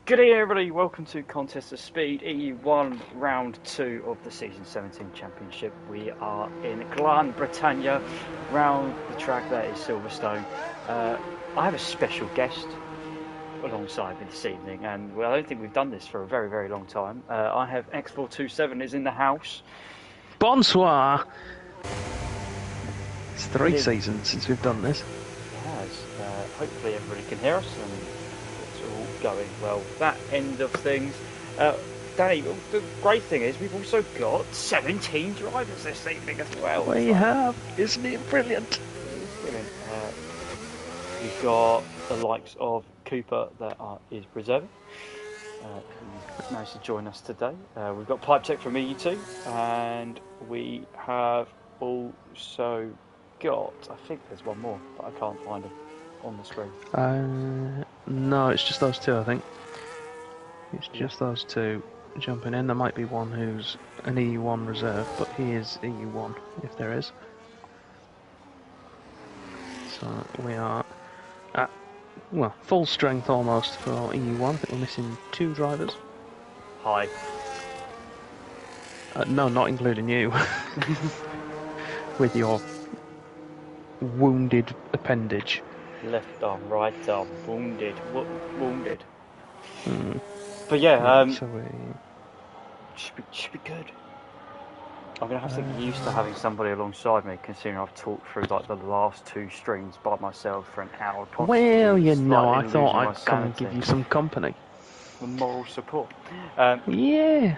Good evening, everybody. Welcome to Contest of Speed EU1 Round 2 of the Season 17 Championship. We are in Gran Bretagna, round the track that is Silverstone. I have a special guest alongside me this evening, and I don't think we've done this for a very, very long time. I have X427 is in the house. Bonsoir! It's three seasons since we've done this. It has. Hopefully everybody can hear us and it's all going well. That end of things. Danny, the great thing is we've also got 17 drivers this evening as well. We have. Isn't it brilliant? It's brilliant. We've got the likes of Cooper that is reserving. Who managed to join us today. We've got Pipe Tech from EU2, and we have also got, I think there's one more, but I can't find him on the screen. No, it's just those two, I think. It's just those two jumping in. There might be one who's an EU1 reserve, but he is EU1, if there is. So we are at, well, full strength almost for EU1. I think we're missing 2 drivers. Hi. No, not including you. With your wounded appendage. Left arm, right arm, wounded. But yeah, should be good. I'm gonna have to get used to having somebody alongside me, considering I've talked through like the last 2 streams by myself for an hour. Well, you know, I thought I'd come and give you some company. The moral support. Yeah.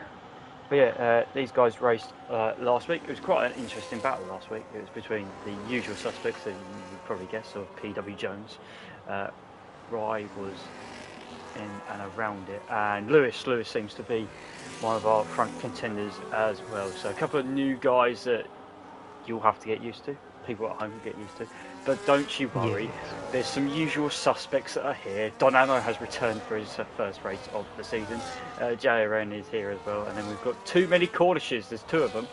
But yeah, these guys raced last week. It was quite an interesting battle last week. It was between the usual suspects, that you would probably guess, of PW Jones. Rye was in and around it, and Lewis seems to be one of our front contenders as well. So a couple of new guys that you'll have to get used to. People at home will get used to. But don't you worry, there's some usual suspects that are here. Donamo has returned for his first race of the season. JRN is here as well. And then we've got too many Cornishes, there's 2 of them.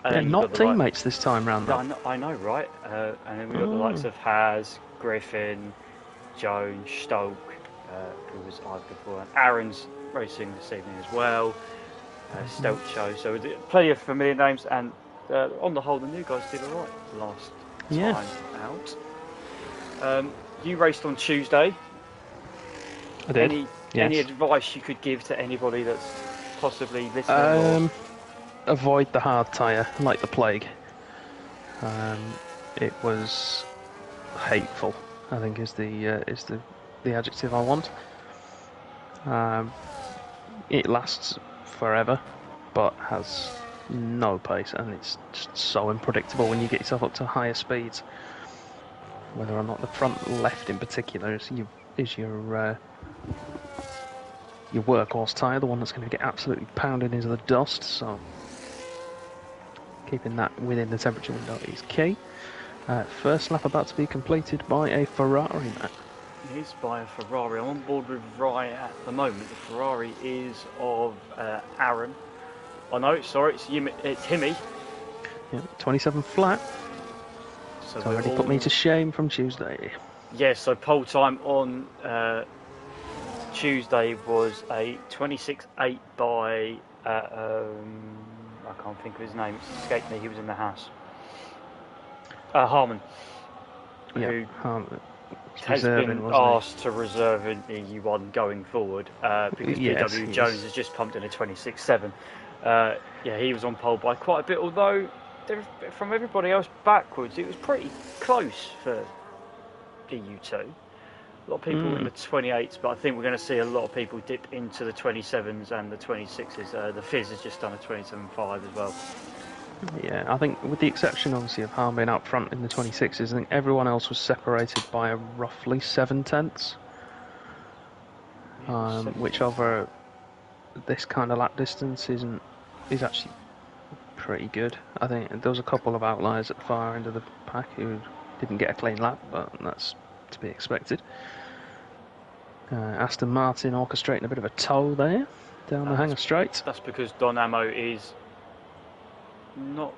They're not teammates this time round, though. I know, right? And then we've got the likes of Haz, Griffin, Jones, Stoke, who was I've before. And Aaron's racing this evening as well. Stelcho. So plenty of familiar names, and on the whole, the new guys did alright last time out. You raced on Tuesday. I did. Any advice you could give to anybody that's possibly listening? Avoid the hard tyre, like the plague. It was hateful, I think is the adjective I want. It lasts forever, but has no pace, and it's just so unpredictable when you get yourself up to higher speeds. Whether or not the front left in particular is your workhorse tyre, the one that's going to get absolutely pounded into the dust. So keeping that within the temperature window is key. First lap about to be completed by a Ferrari, Matt. It is by a Ferrari. I'm on board with Rye at the moment. The Ferrari is of Aaron. Oh no, sorry, it's Himmy. Yeah, 27 flat. So it's already put me to shame from Tuesday. Yeah, so pole time on Tuesday was a 26.8 by I can't think of his name. It's escaped me. He was in the house. Harmon. Yeah, Harmon. Has been asked to reserve in EU1 going forward because PW Jones has just pumped in a 26.7. He was on pole by quite a bit, although from everybody else backwards it was pretty close for EU2. A lot of people in the 28s, but I think we're going to see a lot of people dip into the 27s and the 26s. The Fizz has just done a 27.5 as well. Yeah, I think with the exception obviously of Harm being out front in the 26s, I think everyone else was separated by a roughly 7/10, which over this kind of lap distance is actually pretty good. I think there was a couple of outliers at the far end of the pack who didn't get a clean lap, but that's to be expected. Aston Martin orchestrating a bit of a tow there down the Hanger Straight. That's because Donamo is not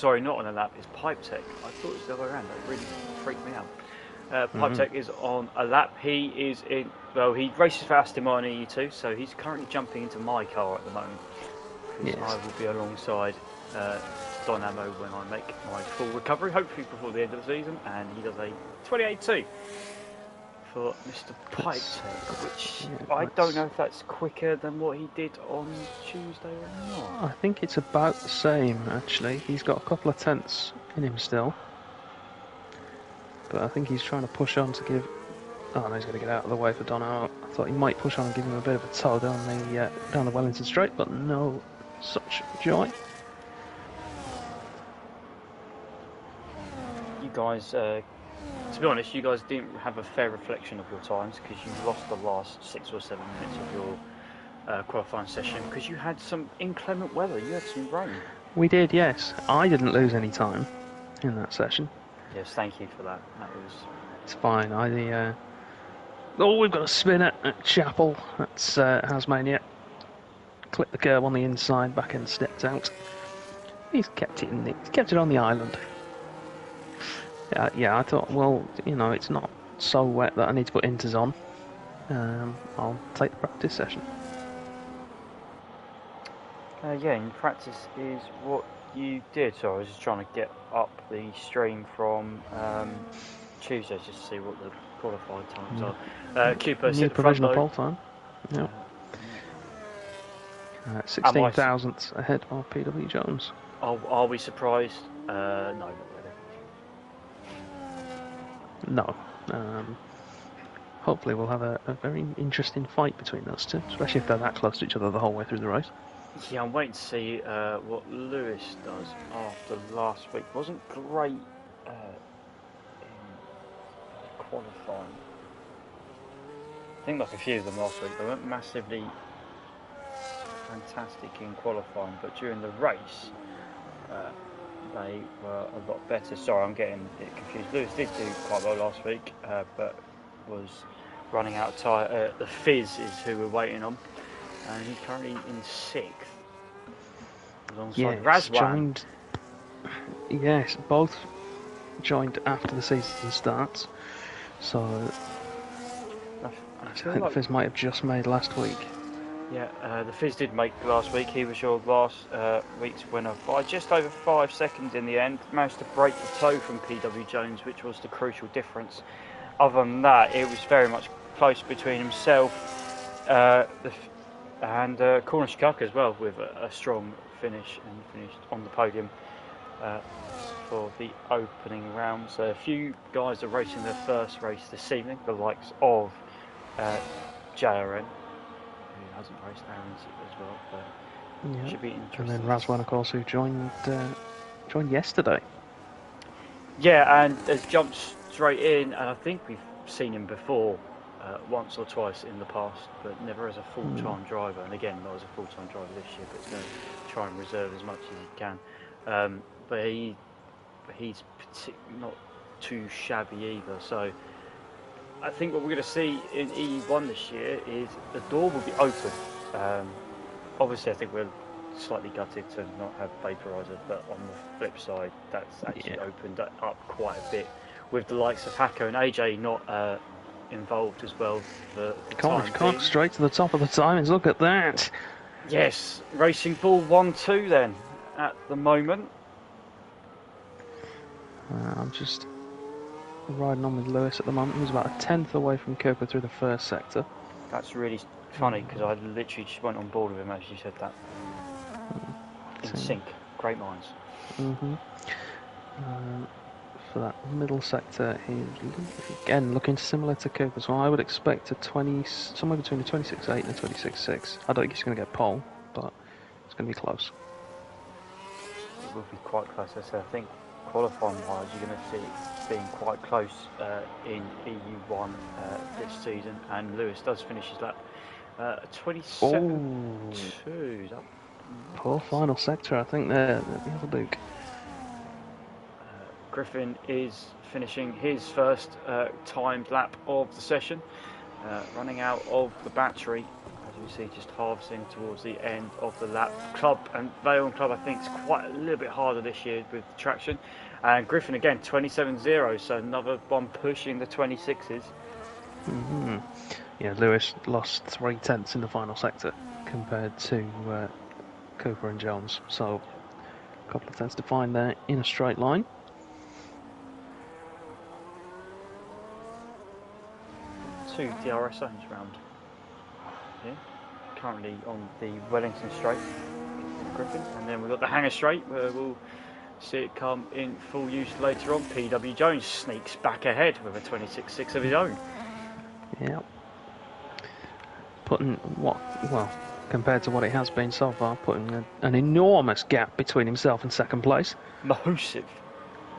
on a lap, it's Pipe Tech. I thought it was the other way around. That really freaked me out. Pipetek is on a lap. He is in. Well, he races for Aston Martin EU2, so he's currently jumping into my car at the moment. Because I will be alongside Dynamo when I make my full recovery, hopefully before the end of the season, and he does a 28.2 for Mr. Pipetek, which I don't know if that's quicker than what he did on Tuesday or not. I think it's about the same, actually. He's got a couple of tenths in him still. But I think he's trying to push on to give... Oh, no, he's going to get out of the way for Dynamo. I thought he might push on and give him a bit of a tow down the Wellington Straight, but no such joy. You guys, to be honest, you guys didn't have a fair reflection of your times because you lost the last 6 or 7 minutes of your qualifying session because you had some inclement weather. You had some rain. We did, yes. I didn't lose any time in that session. Yes, thank you for that. It's fine. We've got a spin at Chapel. That's Tasmania. Clipped the curb on the inside, back end stepped out. He's kept it on the island. Yeah, I thought, well, it's not so wet that I need to put inters on. I'll take the practice session. In practice is what you did. So I was just trying to get up the stream from Tuesday just to see what the qualified times are. Cooper set the front load. Pole time. Yeah. 16 thousandths ahead of PW Jones. Are we surprised? No, not really. No. Hopefully we'll have a very interesting fight between those two, especially if they're that close to each other the whole way through the race. Yeah, I'm waiting to see what Lewis does after last week. Wasn't great in qualifying. I think like a few of them last week, they weren't massively fantastic in qualifying, but during the race they were a lot better. Sorry, I'm getting a bit confused. Lewis did do quite well last week, but was running out of tyre. The Fizz is who we're waiting on, and he's currently in 6th alongside Razwan. Yes, both joined after the season starts, so I think the Fizz might have just made last week. Yeah, the Fizz did make last week. He was your last week's winner by just over 5 seconds in the end. Managed to break the toe from PW Jones, which was the crucial difference. Other than that, it was very much close between himself and Cornish Cuck as well, with a strong finish and finished on the podium for the opening rounds. A few guys are racing their first race this evening, the likes of JRN, who hasn't raced Aaron's as well, but should be interesting. And then Razwan, of course, who joined yesterday. Yeah, and has jumped straight in, and I think we've seen him before once or twice in the past, but never as a full-time driver. And again, not as a full-time driver this year, but he's going to try and reserve as much as he can. But he's not too shabby either. So I think what we're going to see in EU1 this year is the door will be open. Obviously, I think we're slightly gutted to not have vaporizer, but on the flip side, that's actually opened up quite a bit with the likes of Hacko and AJ not involved as well. Can't straight to the top of the timings. Look at that. Yes, Racing Bull 1-2 then at the moment. I'm just riding on with Lewis at the moment. He's about a tenth away from Cooper through the first sector. That's really funny because I literally just went on board with him as you said that. In sync, great minds. For that middle sector, he's again looking similar to Cooper, so I would expect somewhere between a 26.8 and a 26.6. I don't think he's going to get pole, but it's going to be close. It will be quite close. I think qualifying wise, you're going to see it being quite close in EU1 this season, and Lewis does finish his lap 27.2. Poor final sector, I think they're the other Duke. Griffin is finishing his first timed lap of the session, running out of the battery, as we see, just halves in towards the end of the lap. Club and Vale and Club, I think, is quite a little bit harder this year with traction, And Griffin again, 27-0, so another one pushing the 26s. Yeah, Lewis lost 3/10 in the final sector compared to Cooper and Jones, so a couple of tenths to find there in a straight line. Two DRS zones round here. Currently on the Wellington Straight, Griffin, and then we've got the Hangar Straight where we'll see it come in full use later on. PW Jones sneaks back ahead with a 26.6 of his own. Yeah. Putting compared to what it has been so far, putting an enormous gap between himself and second place. Massive.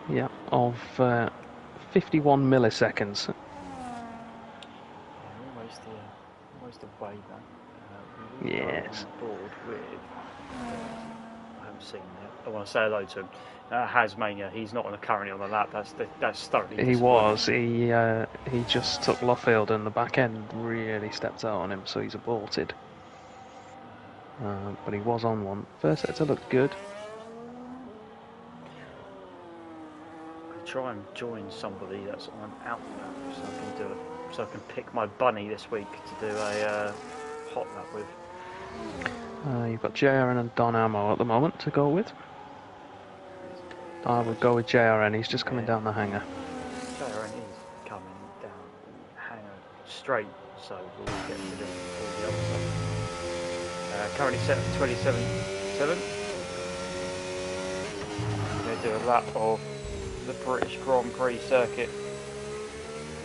Yeah, of 51 milliseconds. Almost away then. Yes. On board with. I haven't seen it. I want to say hello to him. Hasmania. He's not currently on the lap. That's thoroughly. He was. He just took Loffield and the back end really stepped out on him, so he's aborted. But he was on one. First sector looked good. I try and join somebody that's on out lap so I can do it. So I can pick my bunny this week to do a hot lap with. You've got JRN and Don Ammo at the moment to go with. I would go with JRN, he's just coming down the hangar. JRN is coming down the hangar straight, so we'll get rid of all the other stuff. Currently set at 27.7. I'm going to do a lap of the British Grand Prix circuit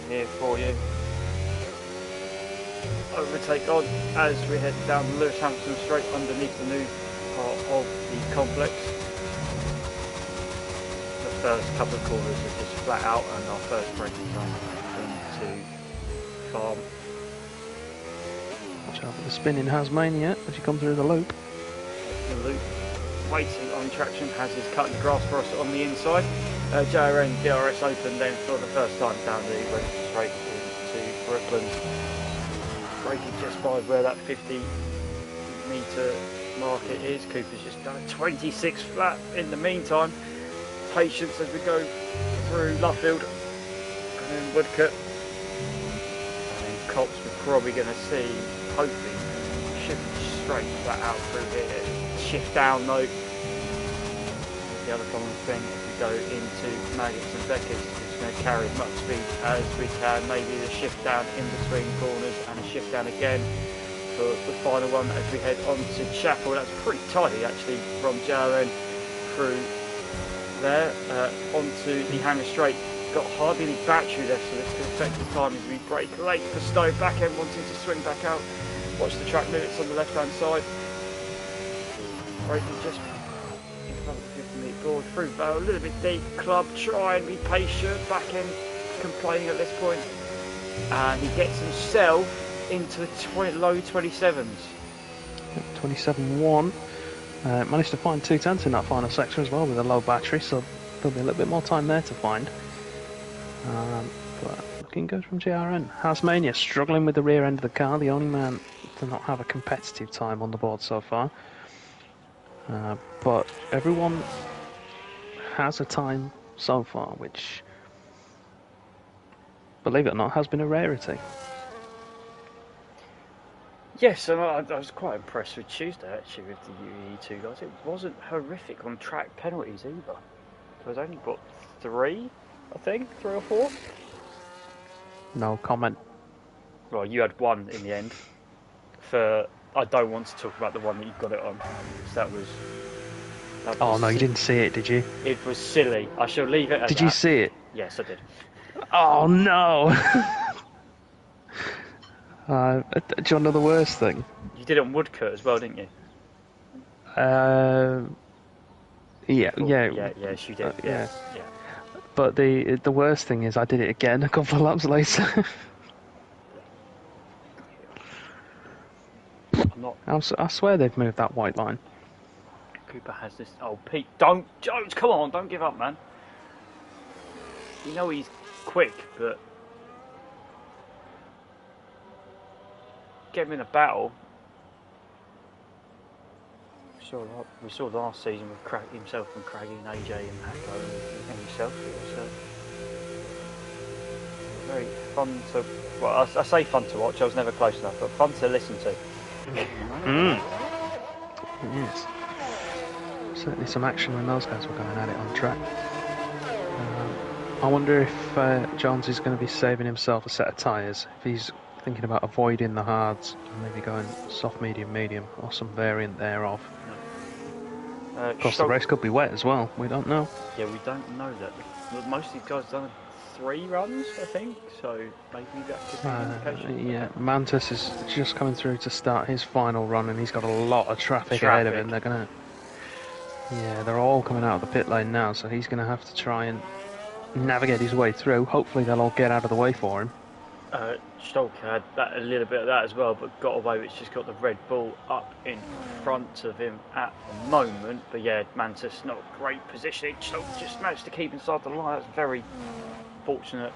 here for you. Overtake on as we head down the Lewis Hampton Straight underneath the new part of the complex. The first couple of corners are just flat out and our first braking zone into farm. Watch out for the spinning Hasmania as you come through the loop. The loop, waiting on traction, has his cutting grass for us on the inside. JRN DRS open then for the first time down the Wellington Straight into Brooklyn. Braking just by where that 50 metre market is. Cooper's just done a 26 flat in the meantime. Patience as we go through Luffield and then Woodcote. And then Cops we're probably going to see, hopefully, shift straight flat out through here. Shift down though. The other common thing as we go into Maggots and Beckers is going to carry as much speed as we can. Maybe the shift down in between corners and a shift down again for the final one as we head on to Chapel. That's pretty tidy actually from JRN through there onto the Hangar Straight. Got hardly any battery left, so this could affect the time as we brake late for Stowe. Back end wanting to swing back out. Watch the track limits on the left hand side. Braking just in front of the 50-metre board through Vale, a little bit deep. Club, try and be patient. Back end complaining at this point, and he gets himself into the low 27s. 27.1. Managed to find 2 tenths in that final sector as well with a low battery, so there'll be a little bit more time there to find. But looking good from JRN. Hasmania struggling with the rear end of the car, the only man to not have a competitive time on the board so far. But everyone has a time so far, which, believe it or not, has been a rarity. Yes, and I was quite impressed with Tuesday actually with the UE2 guys. It wasn't horrific on track penalties either. There was only got 3, I think, 3 or 4. No comment. Well, you had 1 in the end. I don't want to talk about the one that you got it on. That was oh no, you didn't see it, did you? It was silly. I shall leave it at that. Did you see it? Yes, I did. Oh no! Do you know the worst thing? You did it on Woodcote as well, didn't you? Yeah. Yes, you did. Yeah. But the worst thing is I did it again a couple of laps later. I swear they've moved that white line. Cooper has this. Oh, Pete, don't, Jones, come on, don't give up, man. You know he's quick, but get him in a battle. we saw last season with himself and Craggy and AJ and Hacko and himself. It was very fun to. Well, I say fun to watch. I was never close enough, but fun to listen to. Yes. Certainly some action when those guys were going at it on track. I wonder if Jones is going to be saving himself a set of tyres. If he's thinking about avoiding the hards, maybe going soft, medium, medium, or some variant thereof. Of course, the race could be wet as well. We don't know. Yeah, we don't know that. Most of these guys done 3 runs, I think. So maybe that could be an indication. Yeah, Mantis is just coming through to start his final run, and he's got a lot of traffic ahead of him. They're all coming out of the pit lane now, so he's going to have to try and navigate his way through. Hopefully they'll all get out of the way for him. Stolk had a little bit of that as well, but got away. It's just got the Red Bull up in front of him at the moment. But yeah, Mantis not great positioning. Stolk just managed to keep inside the line. That's very fortunate.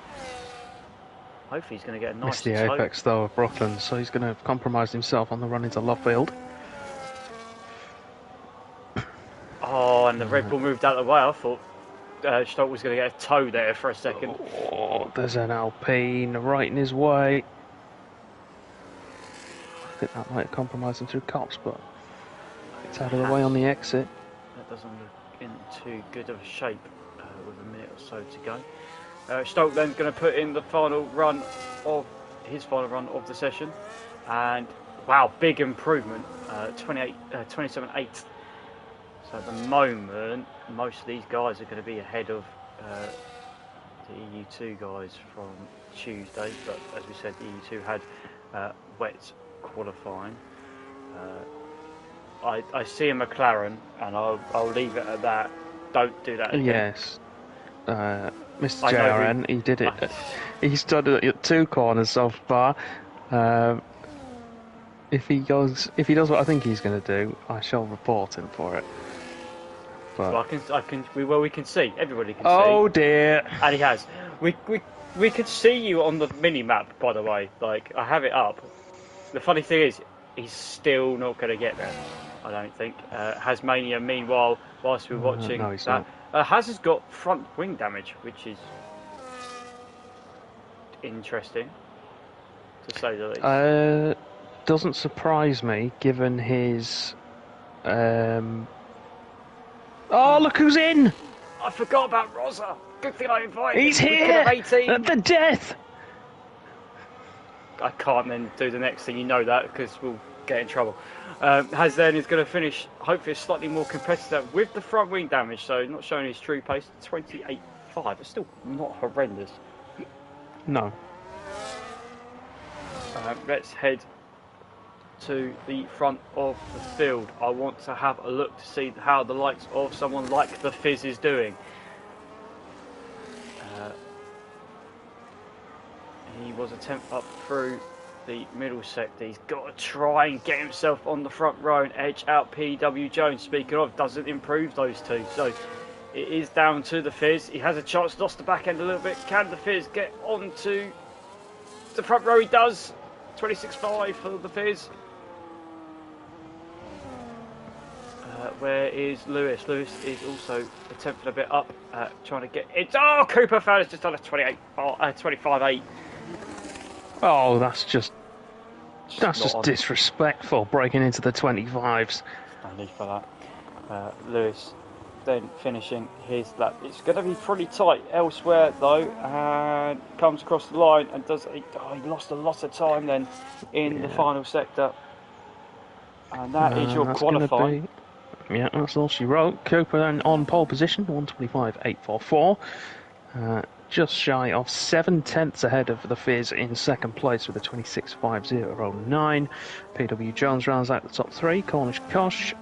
Hopefully he's going to get a nice missed the apex though of Brooklyn, so he's going to have compromised himself on the run into Lovefield. Oh, and the Red Bull moved out of the way. I thought Stolk was going to get a toe there for a second. Oh, there's an Alpine right in his way. I think that might have compromised him through cops, but it's out of the way on the exit. That doesn't look in too good of a shape with a minute or so to go. Stolk then going to put in the final run of the session, and wow, big improvement, 27.8. So at the moment, most of these guys are going to be ahead of the EU2 guys from Tuesday. But as we said, the EU2 had wet qualifying. I see a McLaren, and I'll leave it at that. Don't do that again. Yes. Mr. JRN, he did it. He's done it at 2 corners so far. If he does what I think he's going to do, I shall report him for it. But we can see. Everybody can see. Oh dear! And he has. We could see you on the mini map, by the way. Like, I have it up. The funny thing is, he's still not going to get there. I don't think. Hasmania, meanwhile, whilst we're watching no, he's that, Haz has got front wing damage, which is interesting, to say the least. Doesn't surprise me, given his. Oh, look who's in! I forgot about Rosa. Good thing I invited him. He's here! At the death! I can't then do the next thing, you know that, because we'll get in trouble. Haz then is going to finish, hopefully, slightly more competitive with the front wing damage, so not showing his true pace, 28.5. It's still not horrendous. No. Let's head to the front of the field. I want to have a look to see how the likes of someone like the Fizz is doing. He was attempt up through the middle sector. He's got to try and get himself on the front row and edge out PW Jones. Speaking of, doesn't improve those two. So it is down to the Fizz. He has a chance, lost the back end a little bit. Can the Fizz get onto the front row? He does. 26.5 for the Fizz. Where is Lewis? Lewis is also attempting a bit up, trying to get it. Oh, Cooper found has just done a 25.8. Oh, that's just disrespectful, breaking into the 25s. No need for that. Lewis then finishing his lap. It's going to be pretty tight elsewhere though, and comes across the line and he lost a lot of time then in the final sector. And that is your qualifying. Yeah, that's all she wrote. Cooper then on pole position, 125.844. Just shy of 7/10 ahead of the Fizz in second place with a 26.509. PW Jones rounds out the top 3. Cornish Kosh,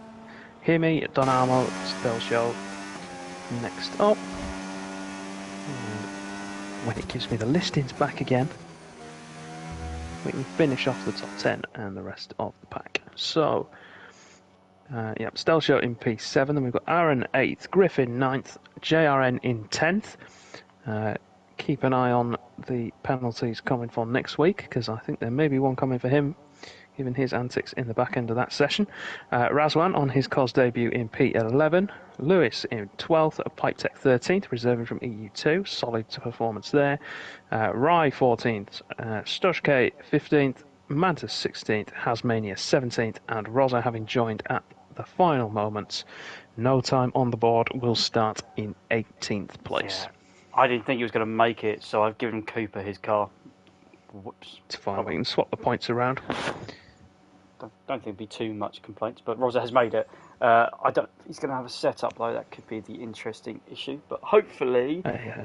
Himi, Donamo, Stelshow next up. And when it gives me the listings back again, we can finish off the top 10 and the rest of the pack. So, Stelshow in P7, then we've got Aaron 8th, Griffin 9th, JRN in 10th. Keep an eye on the penalties coming for next week, because I think there may be one coming for him. given his antics in the back end of that session. Razwan on his COS debut in P11. Lewis in 12th at Pipe Tech 13th, reserving from EU2. Solid performance there. Rye 14th, Stushke 15th, Mantis 16th, Hasmania 17th, and Rosa having joined at the final moments. No time on the board, will start in 18th place. Yeah. I didn't think he was going to make it, so I've given Cooper his car. Whoops. It's fine, we can swap the points around. Don't think there'd be too much complaints, but Rosa has made it. He's going to have a setup though. That could be the interesting issue, but hopefully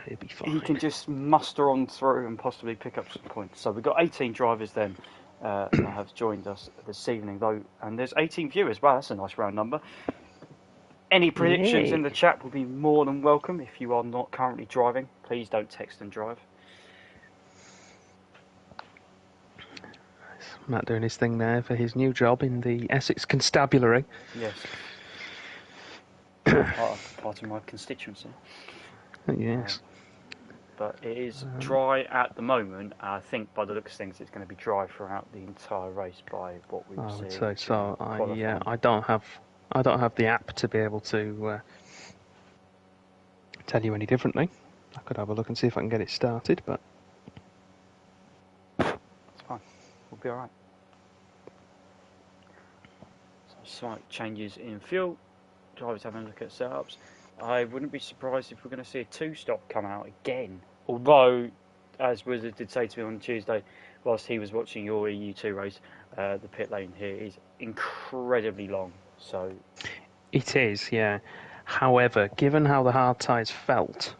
He'll be fine. he can just muster on through and possibly pick up some points. So we've got 18 drivers then that have joined us this evening though, and there's 18 viewers. Wow, that's a nice round number. Any predictions in the chat will be more than welcome. If you are not currently driving, please don't text and drive. Matt doing his thing there for his new job in the Essex Constabulary. Yes. part of my constituency. Yes. But it is dry at the moment. I think by the looks of things it's going to be dry throughout the entire race by what we've seen. I would say so. I don't have the app to be able to tell you any differently. I could have a look and see if I can get it started, but it's fine. We'll be alright. Slight changes in fuel. Drivers having a look at setups. I wouldn't be surprised if we're going to see a two-stop come out again. Although, as Wizard did say to me on Tuesday, whilst he was watching your EU2 race, the pit lane here is incredibly long. So it is, yeah. However, given how the hard tyres felt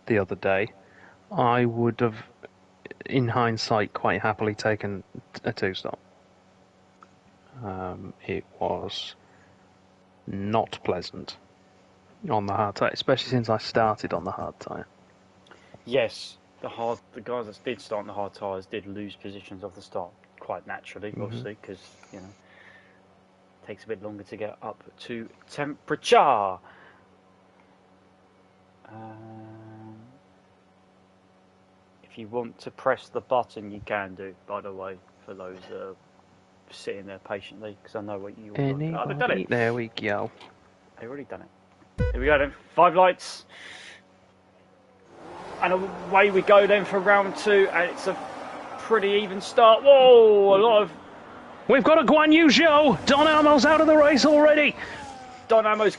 the other day, I would have, in hindsight, quite happily taken a two-stop. It was not pleasant on the hard tyre, especially since I started on the hard tyre. Yes, the guys that did start on the hard tyres did lose positions off the start, quite naturally, obviously, because it takes a bit longer to get up to temperature. If you want to press the button, you can do. By the way, for those sitting there patiently, because I know what you want. They've done it. There we go. They've already done it. Here we go then. 5 lights. And away we go then for round 2, and it's a pretty even start. Whoa, a lot of... We've got a Guan Yu Zhou. Don Amo's out of the race already. Don Amo's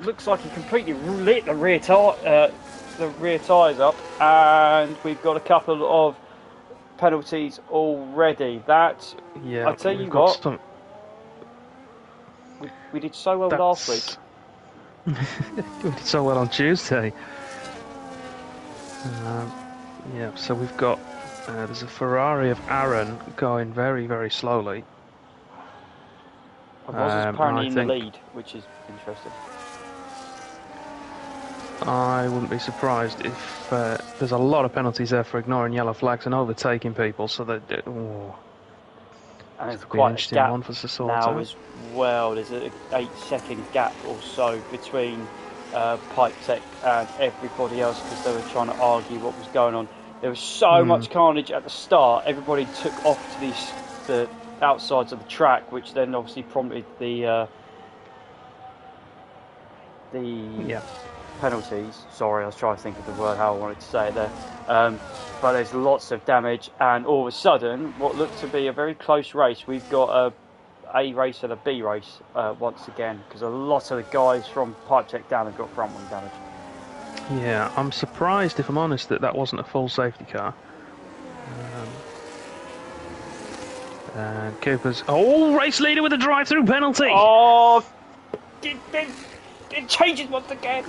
looks like he completely lit the rear tyres up, and we've got a couple of penalties already. That, yeah, I tell you what, we did so well last week. We did so well on Tuesday. Yeah, so we've got there's a Ferrari of Aaron going very, very slowly. Ross is apparently in the lead, which is interesting. I wouldn't be surprised if there's a lot of penalties there for ignoring yellow flags and overtaking people, so that and there's quite a gap one for now as well. There's an 8-second gap or so between Pipe Tech and everybody else, because they were trying to argue what was going on. There was so much carnage at the start. Everybody took off to the outsides of the track, which then obviously prompted the penalties. Sorry, I was trying to think of the word how I wanted to say it there. But there's lots of damage, and all of a sudden, what looked to be a very close race, we've got a race and a B race once again, because a lot of the guys from Pipe Tech down have got front wing damage. Yeah, I'm surprised, if I'm honest, that wasn't a full safety car. And Cooper's race leader with a drive-through penalty. Oh, it changes once again.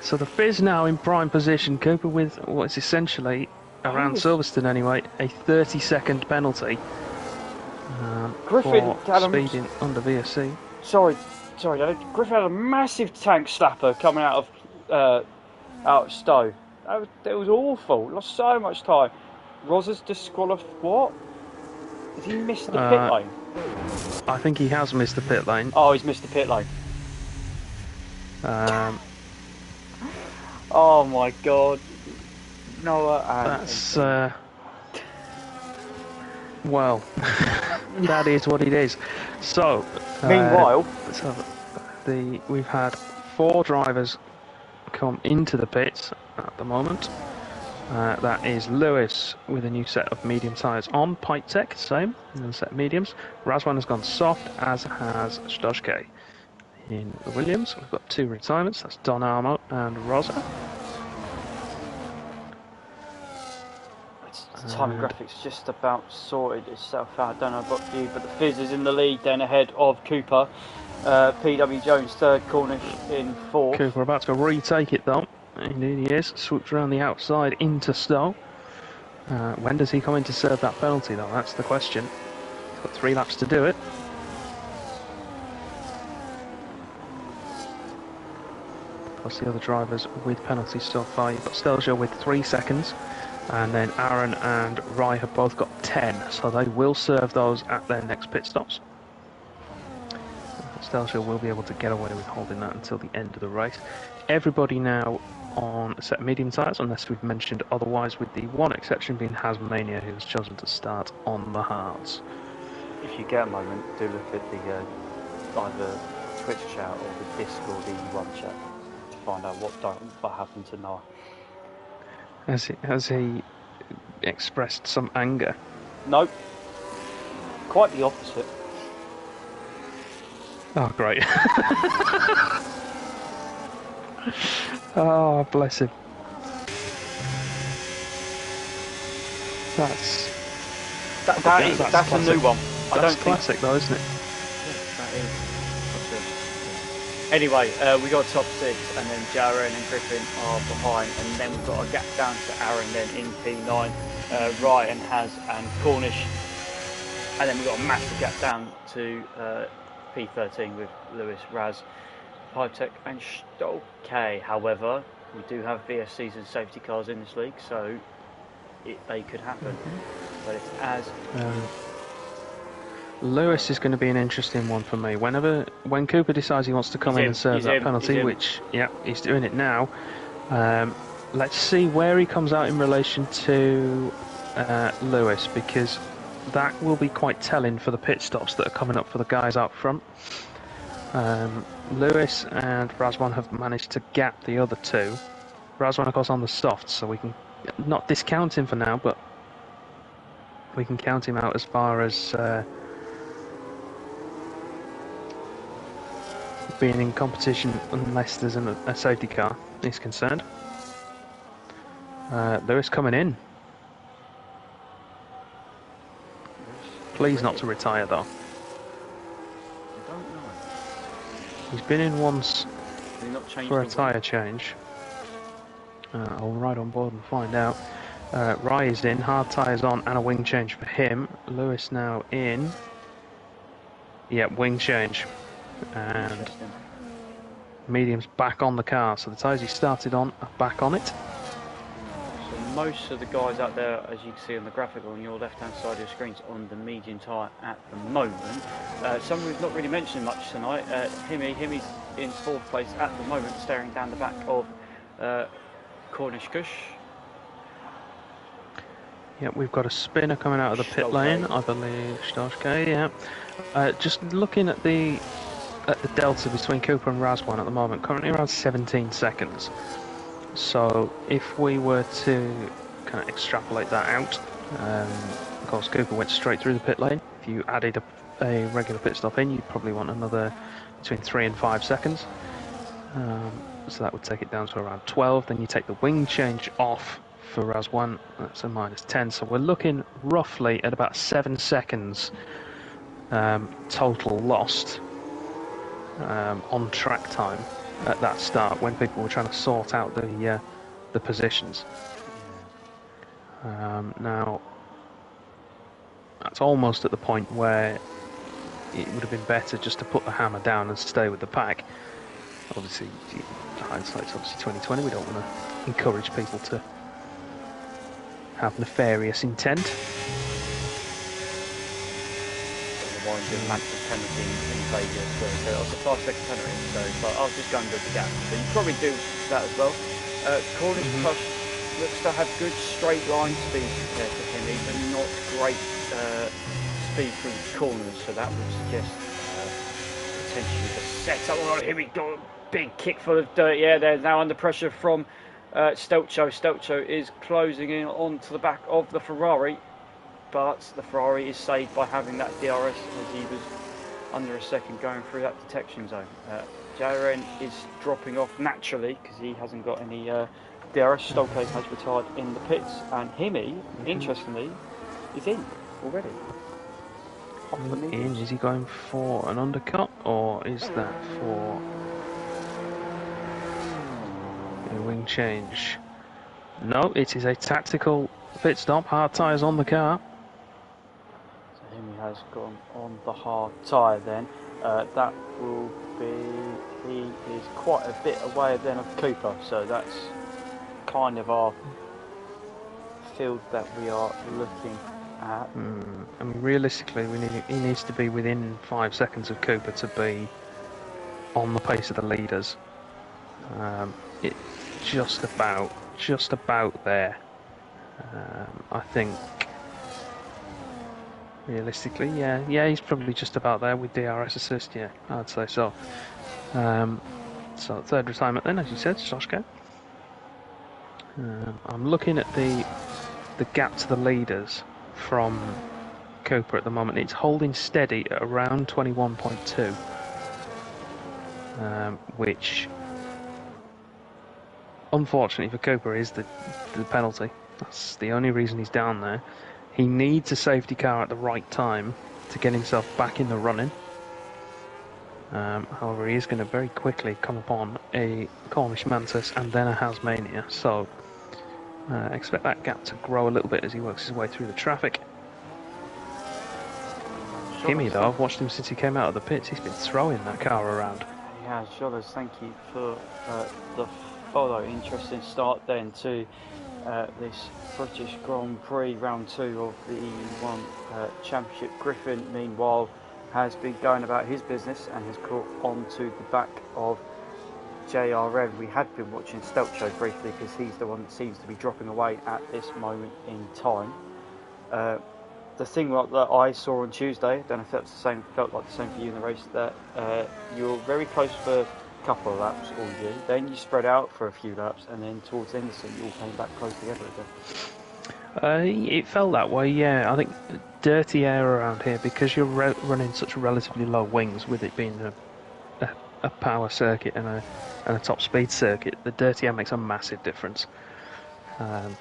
So the Fizz now in prime position. Cooper with what is essentially, around Silverstone anyway, a 30-second penalty Griffin for speeding under VSC. Sorry, Griffin had a massive tank slapper coming out of Stowe. That was awful. Lost so much time. Rosa's disqualified. What? Has he missed the pit lane? I think he has missed the pit lane. Oh, he's missed the pit lane. Oh my God, Noah. That's Well, that is what it is. So, Meanwhile, we've had 4 drivers come into the pits at the moment. That is Lewis with a new set of medium tyres on, Pipe Tech, same, another set of mediums. Razwan has gone soft, as has Stoshke. In the Williams, we've got 2 retirements, that's Don Armo and Rosa. the timing graphics just about sorted itself out. I don't know about you, but the Fizz is in the lead then ahead of Cooper. PW Jones third, Cornish in fourth. Cooper about to retake it though. Indeed he is. Swoops around the outside into Stowe. When does he come in to serve that penalty though? That's the question. He's got 3 laps to do it. Plus the other drivers with penalties so far. You've got Stelzio with 3 seconds. And then Aaron and Rye have both got 10. So they will serve those at their next pit stops. Stelzio will be able to get away with holding that until the end of the race. Everybody now on a set of medium tyres, unless we've mentioned otherwise, with the one exception being Hasmania, who has chosen to start on the hards. If you get a moment, do look at the either Twitch chat or the Discord EU1 chat to find out what happened to Noah. Has he expressed some anger? No, quite the opposite. Oh, great. Oh, bless him. That's a new one. That's classic though, isn't it? Yeah, that is. Anyway, we got top 6, and then Jaren and Griffin are behind, and then we've got a gap down to Aaron then in P9, Ryan, Has and Cornish, and then we've got a massive gap down to P13 with Lewis, Raz, Pipetech and Stolke. However, we do have VSCs and safety cars in this league, so they could happen. But it's as... Lewis is going to be an interesting one for me. When Cooper decides he wants to come in and serve that penalty, which, yeah, he's doing it now. Let's see where he comes out in relation to Lewis, because that will be quite telling for the pit stops that are coming up for the guys out front. Lewis and Razwan have managed to gap the other 2. Razwan, of course, on the soft, so we can not discount him for now, but we can count him out as far as being in competition unless there's a safety car is concerned. Lewis coming in. Please not to retire though. I don't know. He's been in once for a tyre change. I'll ride on board and find out. Rye is in, hard tyres on and a wing change for him. Lewis now in. Yeah, wing change. And medium's back on the car, so the tyres he started on are back on it. So most of the guys out there, as you can see on the graphic on your left hand side of your screen, on the medium tyre at the moment. Someone we've not really mentioned much tonight, Himmy's in 4th place at the moment, staring down the back of Cornish Kush. Yeah, we've got a spinner coming out of the pit lane, I believe. Stoshke, yeah. Just looking at the delta between Cooper and Razwan at the moment, currently around 17 seconds. So if we were to kind of extrapolate that out, of course Cooper went straight through the pit lane. If you added a regular pit stop in, you'd probably want another between 3 and 5 seconds. So that would take it down to around 12. Then you take the wing change off for Razwan, that's a -10. So we're looking roughly at about 7 seconds total lost on track time at that start when people were trying to sort out the positions. Now that's almost at the point where it would have been better just to put the hammer down and stay with the pack. Obviously, hindsight's obviously 2020. We don't want to encourage people to have nefarious intent. The massive penalty in Vegas, so it was a 5-second penalty, so I was just going with the gap. So you probably do that as well. Cornish Push looks to have good straight line speed compared to him, but not great speed through the corners, so that would suggest potentially the setup. Oh, here we go. Big kick full of dirt. Yeah, they're now under pressure from Stelcho. Stelcho is closing in onto the back of the Ferrari, but the Ferrari is saved by having that DRS as he was under a second going through that detection zone. JRN is dropping off naturally because he hasn't got any DRS. Stolke has retired in the pits, and Himi, interestingly, is in already. Is he going for an undercut, or is that for a wing change? No, it is a tactical pit stop. Hard tyres on the car. So Himi has gone on the hard tyre then. That will be, he is quite a bit away then of Cooper, so that's kind of our field that we are looking at. I mean, realistically, he needs to be within 5 seconds of Cooper to be on the pace of the leaders. It's just about there. I think realistically, yeah, he's probably just about there with DRS assist. Yeah, I'd say so. So third retirement then, as you said, Soshko. I'm looking at the gap to the leaders from Cooper at the moment. It's holding steady at around 21.2, which unfortunately for Cooper is the penalty. That's the only reason he's down there. He needs a safety car at the right time to get himself back in the running. However, he is going to very quickly come upon a Cornish Mantis and then a Hasmania, so expect that gap to grow a little bit as he works his way through the traffic. Himi, though, I've watched him since he came out of the pits. He's been throwing that car around. Yeah, Jonas, thank you for the follow. Interesting start then to this British Grand Prix round 2 of the EU1 Championship. Griffin, meanwhile, has been going about his business and has caught onto the back of JRM. We had been watching Stelcho briefly because he's the one that seems to be dropping away at this moment in time. The thing that I saw on Tuesday, I don't know if that's felt like the same for you in the race, that you were very close for a couple of laps, all you. Then you spread out for a few laps, and then towards the end, you all came back close together again. It felt that way, yeah. I think dirty air around here, because you're running such relatively low wings, with it being a power circuit and a top speed circuit, the dirty air makes a massive difference.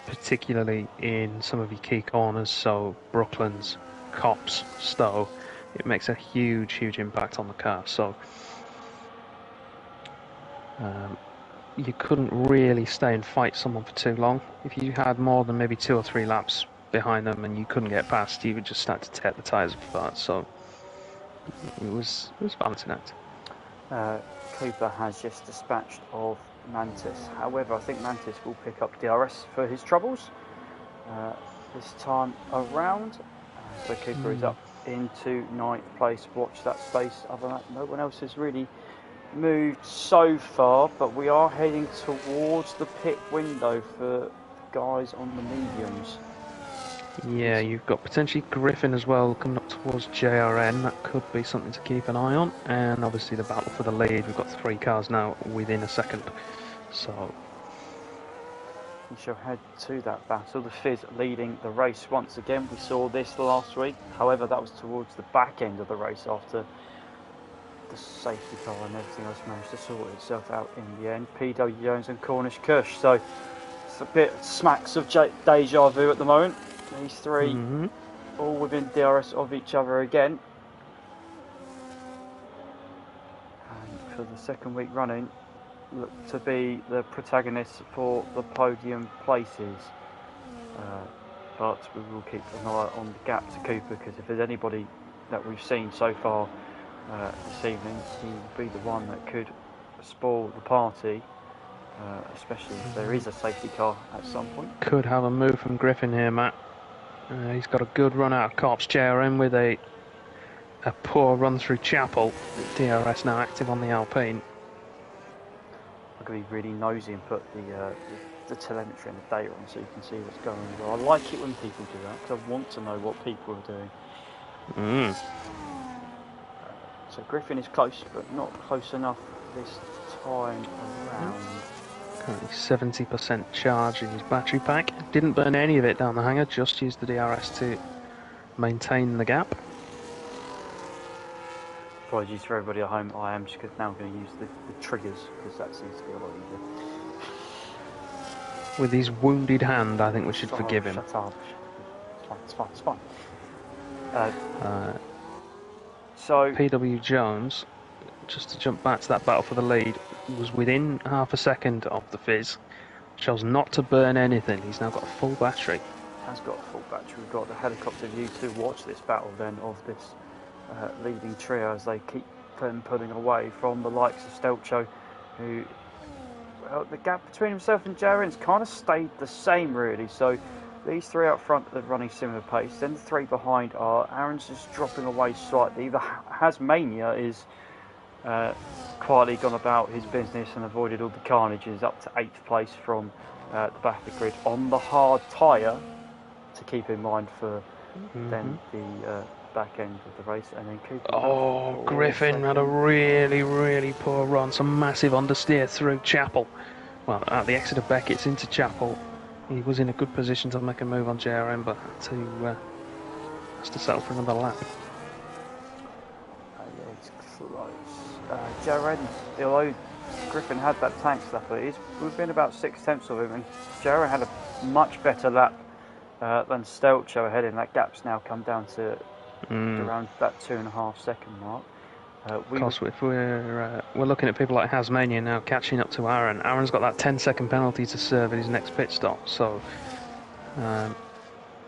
Particularly in some of your key corners, so Brooklands, Copse, Stowe, it makes a huge impact on the car. So you couldn't really stay and fight someone for too long. If you had more than maybe 2 or 3 laps behind them and you couldn't get past, you would just start to tear the tyres apart. So it was a balancing act. Cooper has just dispatched of Mantis. However, I think Mantis will pick up DRS for his troubles this time around. So Cooper is up into 9th place. Watch that space. Other than that, no one else has really moved so far, but we are heading towards the pit window for guys on the mediums. Yeah, you've got potentially Griffin as well coming up towards JRN. That could be something to keep an eye on. And obviously the battle for the lead. We've got 3 cars now within a second. So we shall head to that battle. The Fizz leading the race once again. We saw this last week. However, that was towards the back end of the race after the safety car and everything else managed to sort itself out in the end. PW Jones and Cornish Kush. So it's a bit smacks of deja vu at the moment. These 3 all within DRS of each other again. And for the second week running, look to be the protagonists for the podium places. But we will keep an eye on the gap to Cooper, because if there's anybody that we've seen so far this evening, he will be the one that could spoil the party. Especially if there is a safety car at some point. Could have a move from Griffin here, Matt. He's got a good run out of Corps JRM with a poor run through Chapel. DRS now active on the Alpine. I'm going to be really nosy and put the the telemetry and the data on so you can see what's going on. I like it when people do that because I want to know what people are doing. So Griffin is close, but not close enough this time around. Currently 70% charge in his battery pack. Didn't burn any of it down the hangar, just used the DRS to maintain the gap. Apologies for everybody at home. I am just now going to use the triggers because that seems to be a lot easier. With his wounded hand, I think we should forgive him. Shut up. It's fine. So PW Jones, just to jump back to that battle for the lead, was within half a second of the Fizz. Chose not to burn anything. He's now got a full battery. Has got a full battery. We've got the helicopter view to watch this battle then of this leading trio as they keep pulling away from the likes of Stelcho, who, well, the gap between himself and Jaren's kind of stayed the same really. So these three out front are running similar pace. Then the three behind are Aaron's just dropping away slightly. The Hasmania is quietly gone about his business and avoided all the carnages, up to 8th place from the back of the grid on the hard tyre, to keep in mind for then the back end of the race. And then Cooper Griffin had a really poor run, some massive understeer through Chapel. Well, at the exit of Beckett's into Chapel, he was in a good position to make a move on JRM, but has to settle for another lap. Yeah, it's close. Jared, although Griffin had that tank slapper, we've been about 6/10 of him, and Jared had a much better lap than Stelcho ahead, and that gap's now come down to around that 2.5 second mark. If we're looking at people like Hasmania now catching up to Aaron. Aaron's got that 10-second penalty to serve in his next pit stop, so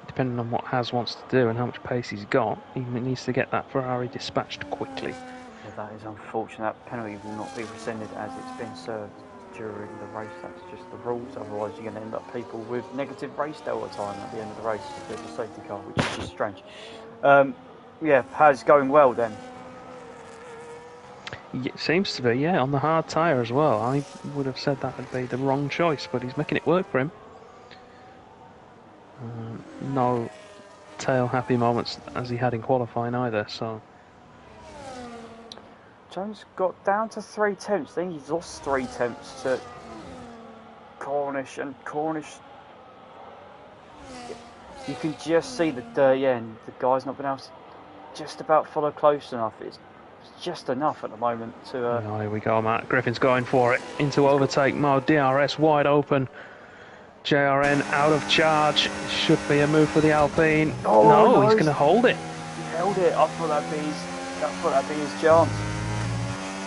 depending on what Has wants to do and how much pace he's got, he needs to get that Ferrari dispatched quickly. Yeah, that is unfortunate. That penalty will not be rescinded as it's been served during the race. That's just the rules. Otherwise, you're going to end up people with negative race delta time at the end of the race if there's a safety car, which is just strange. Yeah, Has going well then. It seems to be, yeah, on the hard tyre as well. I would have said that would be the wrong choice, but he's making it work for him. No tail happy moments as he had in qualifying either, so... Jones got down to 3/10. I think he's lost 3/10 to Cornish, and Cornish... You can just see the dirty end. The guy's not been able to just about follow close enough. It's just enough at the moment to... Oh, here we go, Matt. Griffin's going for it. Into overtake mode. DRS wide open. JRN out of charge. Should be a move for the Alpine. Oh, no, he's going to hold it. He held it. I thought that'd be his chance.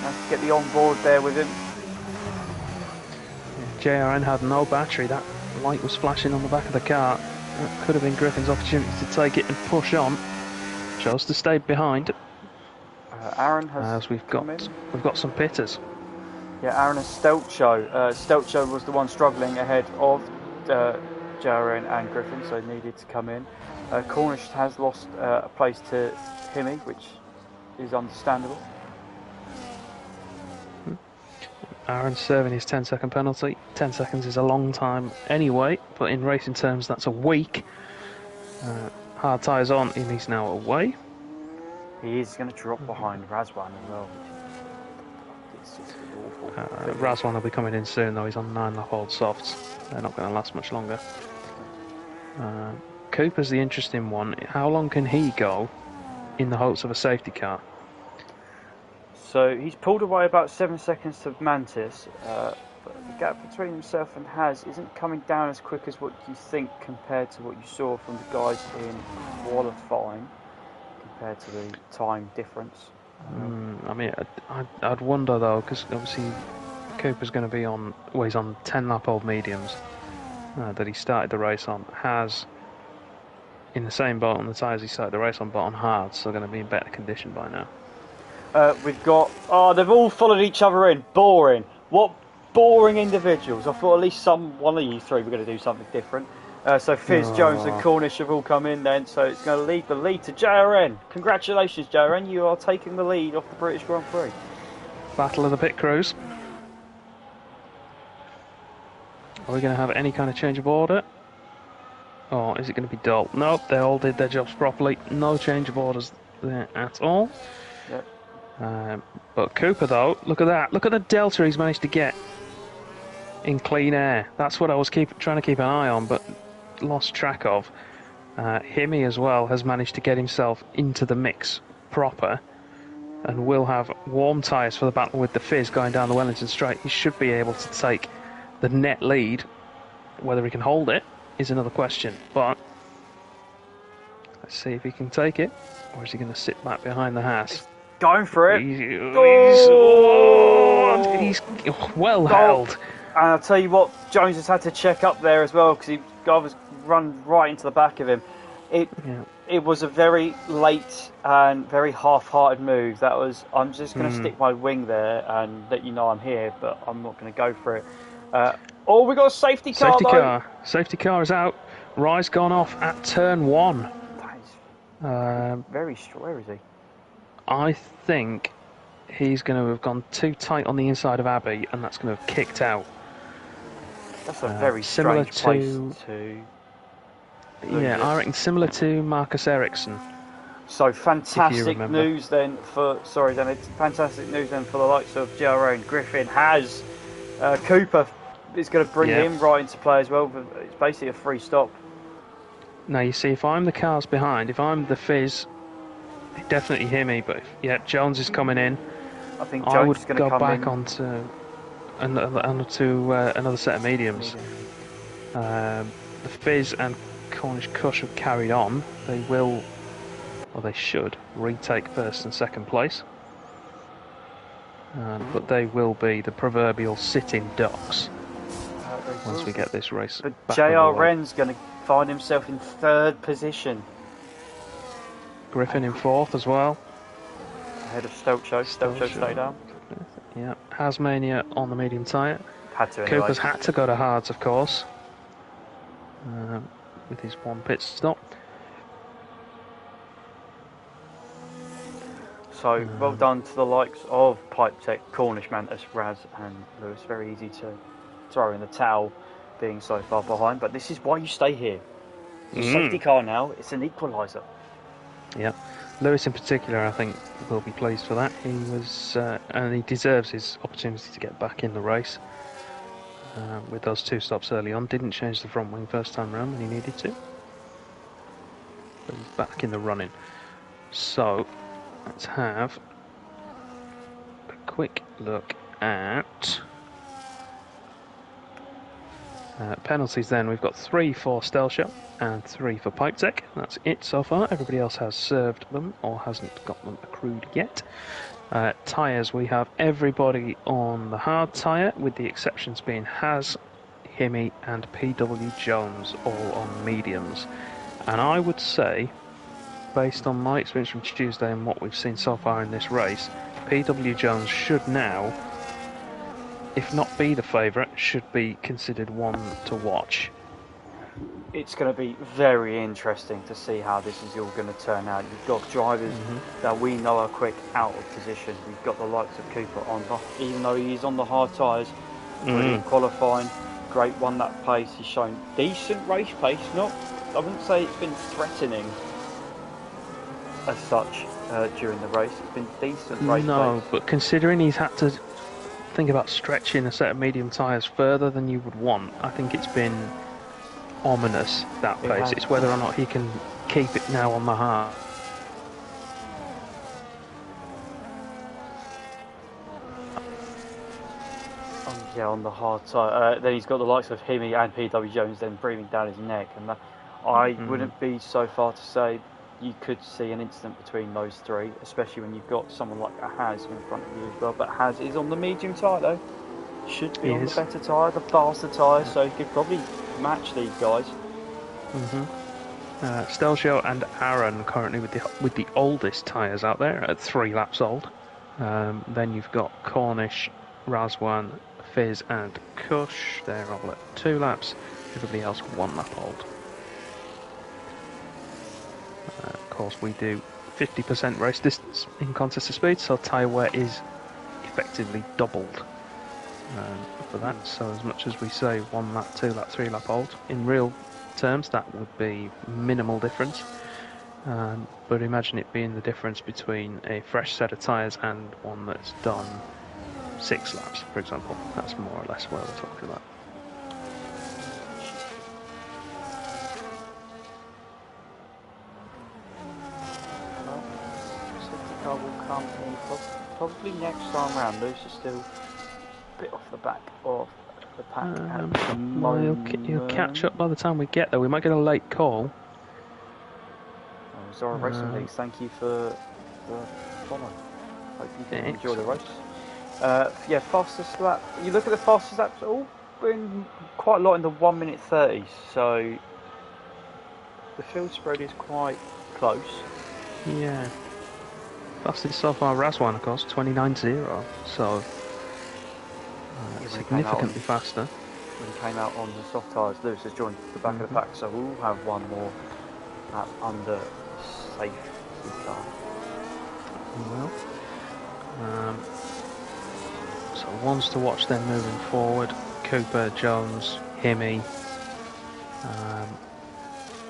Has to get the on board there with him. JRN had no battery. That light was flashing on the back of the car. That could have been Griffin's opportunity to take it and push on. Chose to stay behind. Aaron has we've got some pitters. Yeah, Aaron and Stelcho. Stelcho was the one struggling ahead of Jaron and Griffin, so needed to come in. Cornish has lost a place to Himi, which is understandable. Aaron's serving his 10-second penalty. 10 seconds is a long time anyway, but in racing terms that's a week. Hard tyres on, and he's now away. He is going to drop behind Razwan as well. It's just awful. Razwan will be coming in soon, though. He's on 9-lap-old softs. They're not going to last much longer. Cooper's the interesting one. How long can he go in the hopes of a safety car? So he's pulled away about 7 seconds to Mantis, but the gap between himself and Has isn't coming down as quick as what you think compared to what you saw from the guys in qualifying, compared to the time difference. I mean, I'd wonder though, because obviously Cooper's going to be on, well, he's on 10-lap-old mediums that he started the race on. Has in the same boat on the tyres he started the race on, but on hards, so going to be in better condition by now. We've got... Oh, they've all followed each other in. Boring. What boring individuals. I thought at least one of you three were going to do something different. So Fizz, Jones and Cornish have all come in then, so it's going to lead the lead to JRN. Congratulations, JRN. You are taking the lead off the British Grand Prix. Battle of the pit crews. Are we going to have any kind of change of order? Or is it going to be dull? Nope, they all did their jobs properly. No change of orders there at all. Yep. But Cooper, though, look at that. Look at the delta he's managed to get in clean air. That's what I was trying to keep an eye on, but lost track of. Himi as well has managed to get himself into the mix proper, and will have warm tyres for the battle with the Fizz going down the Wellington Straight. He should be able to take the net lead. Whether he can hold it is another question, but let's see if he can take it, or is he going to sit back behind the Haas? Going for it. He's well held. And I'll tell you what, Jones has had to check up there as well, because he was run right into the back of him. It was a very late and very half-hearted move. That was, I'm just going to stick my wing there and let you know I'm here, but I'm not going to go for it. We got a safety car. Safety car is out. Rye's gone off at turn 1. That is very strong. Where is he? I think he's going to have gone too tight on the inside of Abbey, and that's going to have kicked out. That's a very strange place to... Yeah, I reckon similar to Marcus Ericsson. So fantastic news then for... Sorry, Dan. It's fantastic news then for the likes of GRO and Griffin. Has Cooper is going to bring him right into play as well. But it's basically a free stop. Now, you see, if I'm the cars behind, if I'm the Fizz, they definitely hear me. But Jones is coming in, I think Jones is going to come back onto another set of mediums. The Fizz and Cornish Cush have carried on. They will, or they should, retake first and second place. But they will be the proverbial sitting ducks once we get this race. But JR Wren's going to find himself in third position. Griffin in fourth as well. Ahead of Stoke Show. Stoke Show stay down. Yeah, Hasmania on the medium tyre. Had to anyway. Cooper's had to go to hards, of course, with his one pit stop. So, well done to the likes of Pipe Tech, Cornish Mantis, Raz and Lewis. Very easy to throw in the towel being so far behind, but this is why you stay here. Safety car now, it's an equaliser. Yeah, Lewis in particular I think will be pleased for that. He was, and he deserves his opportunity to get back in the race with those two stops early on. Didn't change the front wing first time round when he needed to, but he's back in the running. So let's have a quick look at penalties then. We've got 3 for Stelsha and 3 for Pipe Tech. That's it so far. Everybody else has served them or hasn't got them accrued yet. Tyres, we have everybody on the hard tyre, with the exceptions being Has, Himi and PW Jones, all on mediums. And I would say, based on my experience from Tuesday and what we've seen so far in this race, PW Jones should now, if not be the favourite, should be considered one to watch. It's going to be very interesting to see how this is all going to turn out. You've got drivers that we know are quick out of position. We've got the likes of Cooper on, even though he's on the hard tyres, brilliant qualifying, great, won that pace. He's shown decent race pace. Not, I wouldn't say it's been threatening as such during the race. It's been decent race pace. No, but considering he's had to think about stretching a set of medium tyres further than you would want, I think it's been ominous, that pace. It's whether or not he can keep it now on the hard. Yeah, on the hard tyre. Then he's got the likes of Himi and PW Jones then breathing down his neck, and I wouldn't be so far to say you could see an incident between those three, especially when you've got someone like a Has in front of you as well. But Has is on the medium tyre though. Should be on the better tyre, the faster tyre, so he could probably match these guys. Stelshow and Aaron currently with the oldest tyres out there at 3 laps old. Then you've got Cornish, Razwan, Fizz and Cush. They're all at 2 laps. Everybody else 1 lap old. Of course, we do 50% race distance in contest of speed, so tyre wear is effectively doubled for that. So as much as we say 1 lap, 2 lap, 3 lap old, in real terms that would be minimal difference. But imagine it being the difference between a fresh set of tyres and one that's done 6 laps, for example. That's more or less what we're talking about. Well, safety car will come in probably next time round. Lewis is still a bit off the back of the pack at the moment. He'll catch up by the time we get there. We might get a late call. Zora Racing League, thank you for the follow. Hope you can enjoy the race. Yeah, fastest lap. You look at the fastest laps, all been quite a lot in the 1 minute 30s. So the field spread is quite close. Yeah. Fastest so far, Razwan, of course, 29.0. So significantly faster. When he came out on the soft tyres, Lewis has joined the back of the pack, so we'll have one more lap under safety car. Well, so ones to watch then moving forward: Cooper, Jones, Himmy,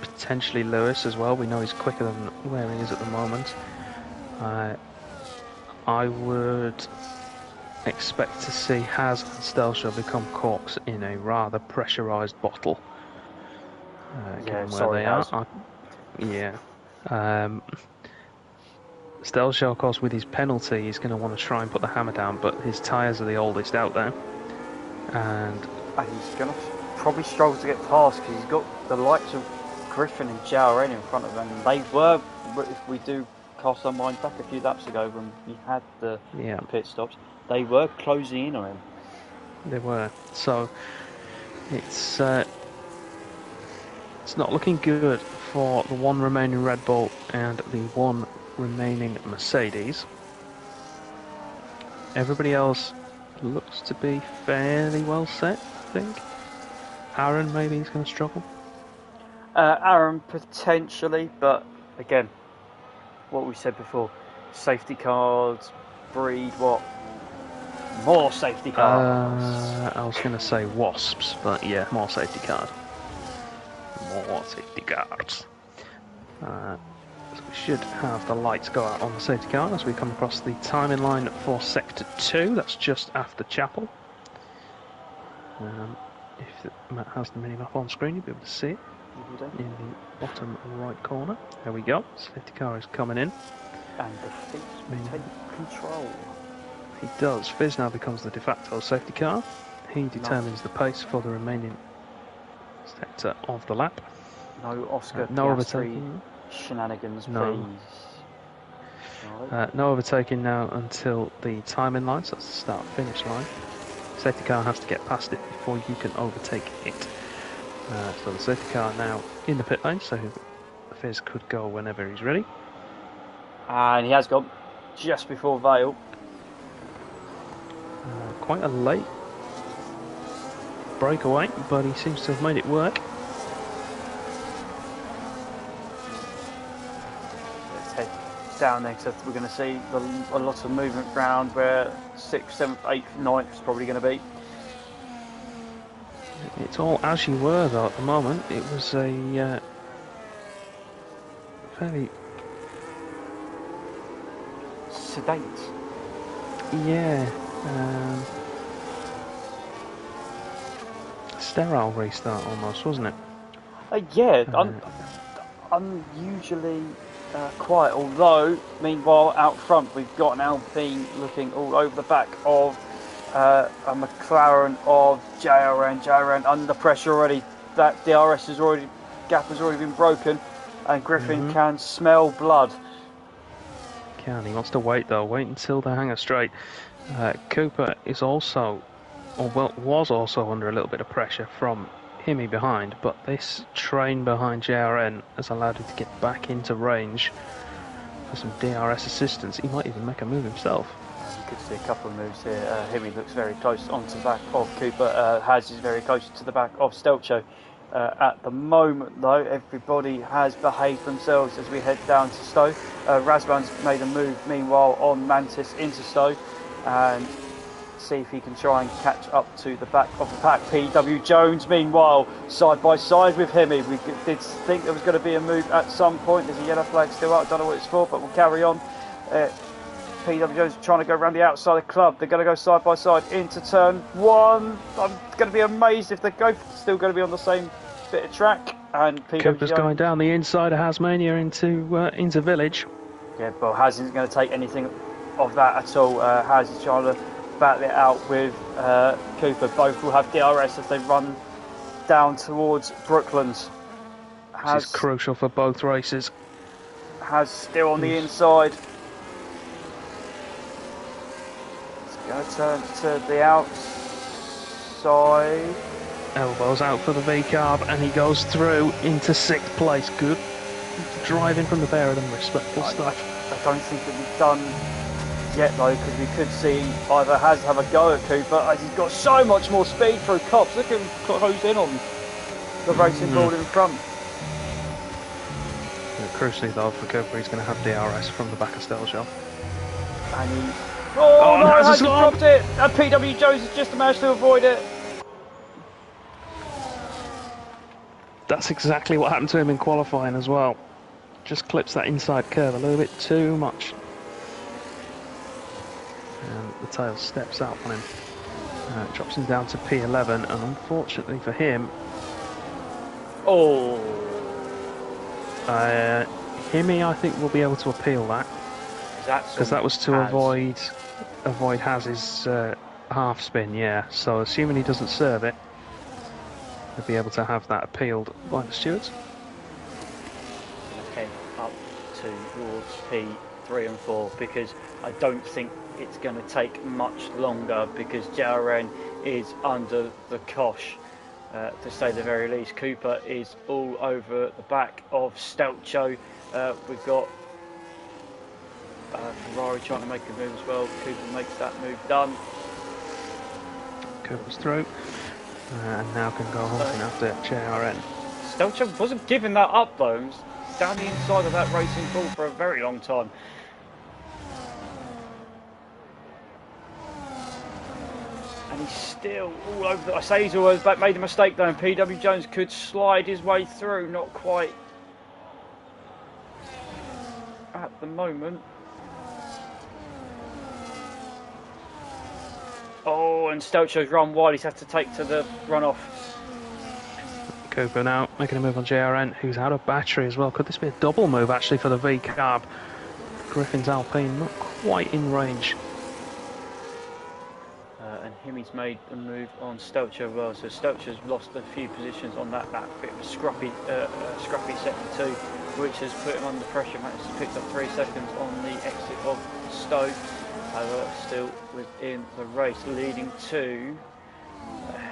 potentially Lewis as well. We know he's quicker than where he is at the moment. I would expect to see Haz and Stelshaw become corks in a rather pressurised bottle. Given where they are. Yeah. Stelshaw, of course, with his penalty, he's going to want to try and put the hammer down, but his tyres are the oldest out there. And he's going to probably struggle to get past because he's got the likes of Griffin and Jowren in front of him. They were, if we do cast our mind back a few laps ago when we had the pit stops, they were closing in on him. They were. So it's not looking good for the one remaining Red Bull and the one remaining Mercedes. Everybody else looks to be fairly well set, I think. Aaron maybe is going to struggle. Aaron potentially, but again, what we said before, safety cars breed what? More safety cars. I was going to say wasps, but yeah, more safety cars. More safety cars. So we should have the lights go out on the safety car as we come across the timing line for Sector 2. That's just after Chapel. If Matt has the mini-map on screen, you'll be able to see it in the bottom right corner. There we go. Safety car is coming in. And the Fizz will take control. He does. Fizz now becomes the de facto safety car. He determines the pace for the remaining sector of the lap. No Oscar no overtaking. Shenanigans, no. Please. No overtaking now until the timing line, so that's the start-finish line. Safety car has to get past it before you can overtake it. So the safety car now in the pit lane, so Fizz could go whenever he's ready. And he has gone just before Vale. Quite a late breakaway, but he seems to have made it work. Let's head down there, so we're going to see a lot of movement round where 6th, 7th, 8th, 9th is probably going to be. It's all as you were though at the moment. It was a fairly sedate. Yeah. Sterile restart almost, wasn't it? Yeah, unusually quiet. Although, meanwhile, out front we've got an Alpine looking all over the back of a McLaren of JRN under pressure already. That DRS gap has already been broken, and Griffin can smell blood. He wants to wait though. Wait until they hang her straight. Cooper is also, was also under a little bit of pressure from Himmy behind, but this train behind JRN has allowed him to get back into range for some DRS assistance. He might even make a move himself. You could see a couple of moves here. Himmy looks very close onto the back of Cooper. Haz is very close to the back of Stelcho. At the moment, though, everybody has behaved themselves as we head down to Stowe. Razvan's made a move, meanwhile, on Mantis into Stowe. And see if he can try and catch up to the back of the pack. PW Jones, meanwhile, side by side with Hemi. We did think there was going to be a move at some point. There's a yellow flag still out. I don't know what it's for, but we'll carry on. PW Jones trying to go around the outside of the club. They're going to go side by side into turn 1. I'm going to be amazed if they're still going to be on the same bit of track. And PW Cooper's Jones going down the inside of Hasmania into Village. Yeah, but Haz isn't going to take anything of that at all. Haz is trying to battle it out with Cooper. Both will have DRS as they run down towards Brooklands. This is crucial for both races. Haz still on the inside. It's going to turn to the outside. Elbows out for the V-carb, and he goes through into 6th place. Good driving from the pair of them, respectful stuff. I don't think that we've done yet though, because we could see either Haz have a go at Cooper as he's got so much more speed through cops. Look at him close in on the racing board in front. Crucially though for Cooper, he's going to have DRS from the back of Stelshell. And he... Oh no, Haz dropped it! And PW Jones has just managed to avoid it. That's exactly what happened to him in qualifying as well. Just clips that inside curve a little bit too much. And the tail steps out on him. Drops him down to P11, and unfortunately for him... Oh... Himi, I think, will be able to appeal that. Because that was to avoid Haz's half spin, yeah. So assuming he doesn't serve it, he'll be able to have that appealed by the stewards. Okay, up towards P3 and 4, because I don't think it's going to take much longer, because JRN is under the cosh, to say the very least. Cooper is all over the back of Stelcho. We've got Ferrari trying to make a move as well. Cooper makes that move done. Cooper's through. And now can go hunting after JRN. Stelcho wasn't giving that up though. He was down the inside of that racing ball for a very long time. And he's still all over. I say he's all over the back. Made a mistake though, and PW Jones could slide his way through. Not quite at the moment. Oh, and Stelcho's run wide. He's had to take to the runoff. Cooper now making a move on JRN, who's out of battery as well. Could this be a double move actually for the V-carb? Griffin's Alpine not quite in range. And Himi's made a move on Stelcho as well. So Stelcho's lost a few positions on that bit of a scruffy second 2, which has put him under pressure. Managed to pick up 3 seconds on the exit of Stowe. However, still within the race, leading to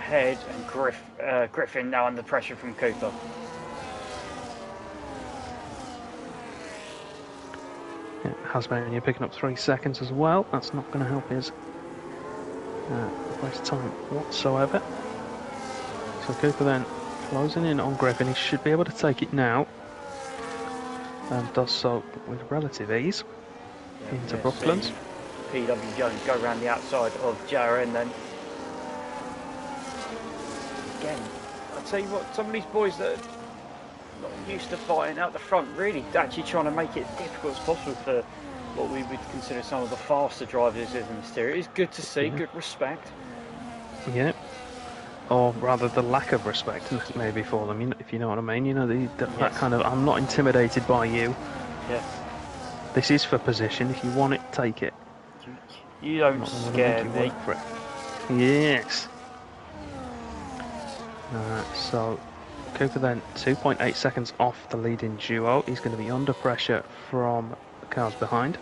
Head and Griffin now under pressure from Cooper. Yeah, Hasmania picking up 3 seconds as well. That's not going to help his race time whatsoever. So Cooper then closing in on Griffin. He should be able to take it now, and does so with relative ease into Brooklands. PW Jones go around the outside of JRN then. Again, I'll tell you what, some of these boys that are not used to fighting out the front, really actually trying to make it difficult as possible for what we would consider some of the faster drivers in this series. It's good to see, good respect. Yeah. Or rather the lack of respect maybe for them, if you know what I mean. You know, that kind of, I'm not intimidated by you. Yeah. This is for position. If you want it, take it. You don't scare me. Yes. So Cooper then 2.8 seconds off the leading duo. He's going to be under pressure from the cars behind.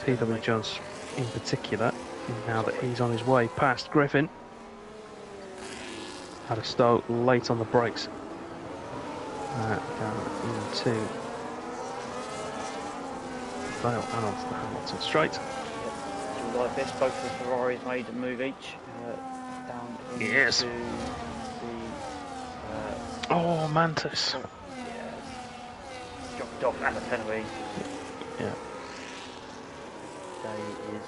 PW Jones in particular, now that he's on his way past Griffin. Had a Stowe late on the brakes. Down into Vale and onto the Hamilton straight. Like this, both of the Ferraris made a move each. Down into the... oh, Mantis. Yeah. Dropped off and a penalty. Yeah. Day is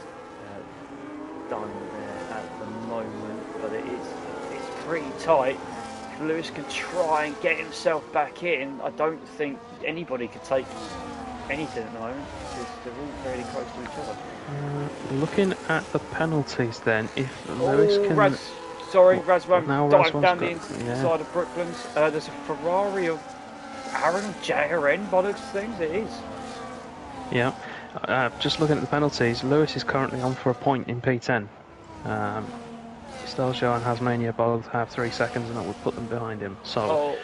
done there at the moment, but it's pretty tight. If Lewis can try and get himself back in, I don't think anybody could take anything at the moment because they're all fairly close to each other. Looking at the penalties then, if Lewis can... Razwan now dived Razwan's down the got- inside of Brooklands. There's a Ferrari of Aaron JRN by those things, it is. Yeah, just looking at the penalties, Lewis is currently on for a point in P10. Stelzio and Hasmania both have 3 seconds, and that would put them behind him. So,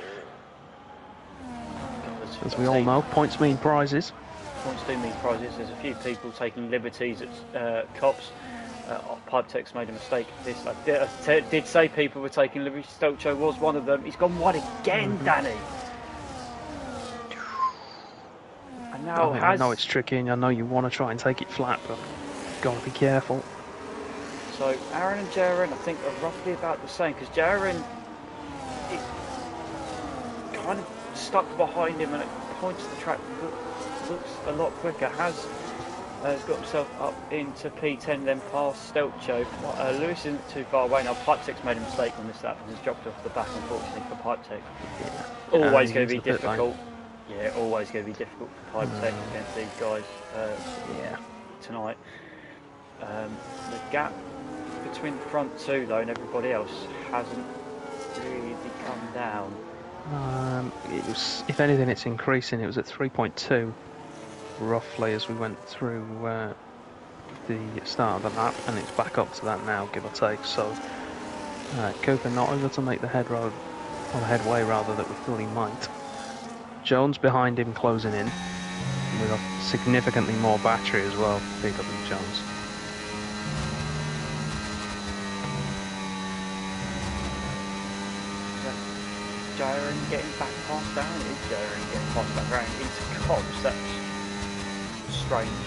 as we all know, points mean prizes. Points do mean prizes. There's a few people taking liberties at cops. Pipetex made a mistake. I did say people were taking liberties. Stelzio was one of them. He's gone wide again, Danny. And now I know it's tricky, and I know you want to try and take it flat, but got to be careful. So Aaron and Jaren, I think, are roughly about the same because Jaren is kind of stuck behind him, and it points the track looks a lot quicker. Has got himself up into P10, then past Stelzio. Lewis isn't too far away now. Pipetex made a mistake on this lap and has dropped off the back, unfortunately, for Pipetex. Yeah. Always going to be difficult. Yeah, always going to be difficult for Pipetex against these guys tonight. The gap between the front two, though, and everybody else hasn't really come down. It was, if anything, it's increasing. It was at 3.2 roughly as we went through the start of the lap, and it's back up to that now, give or take. So Cooper not able to make the headway rather that we thought he might. Jones behind him closing in with significantly more battery as well. PW Jones. Jaren getting back past Darren. Is Jaren getting past that round into Cobbs? That's strange.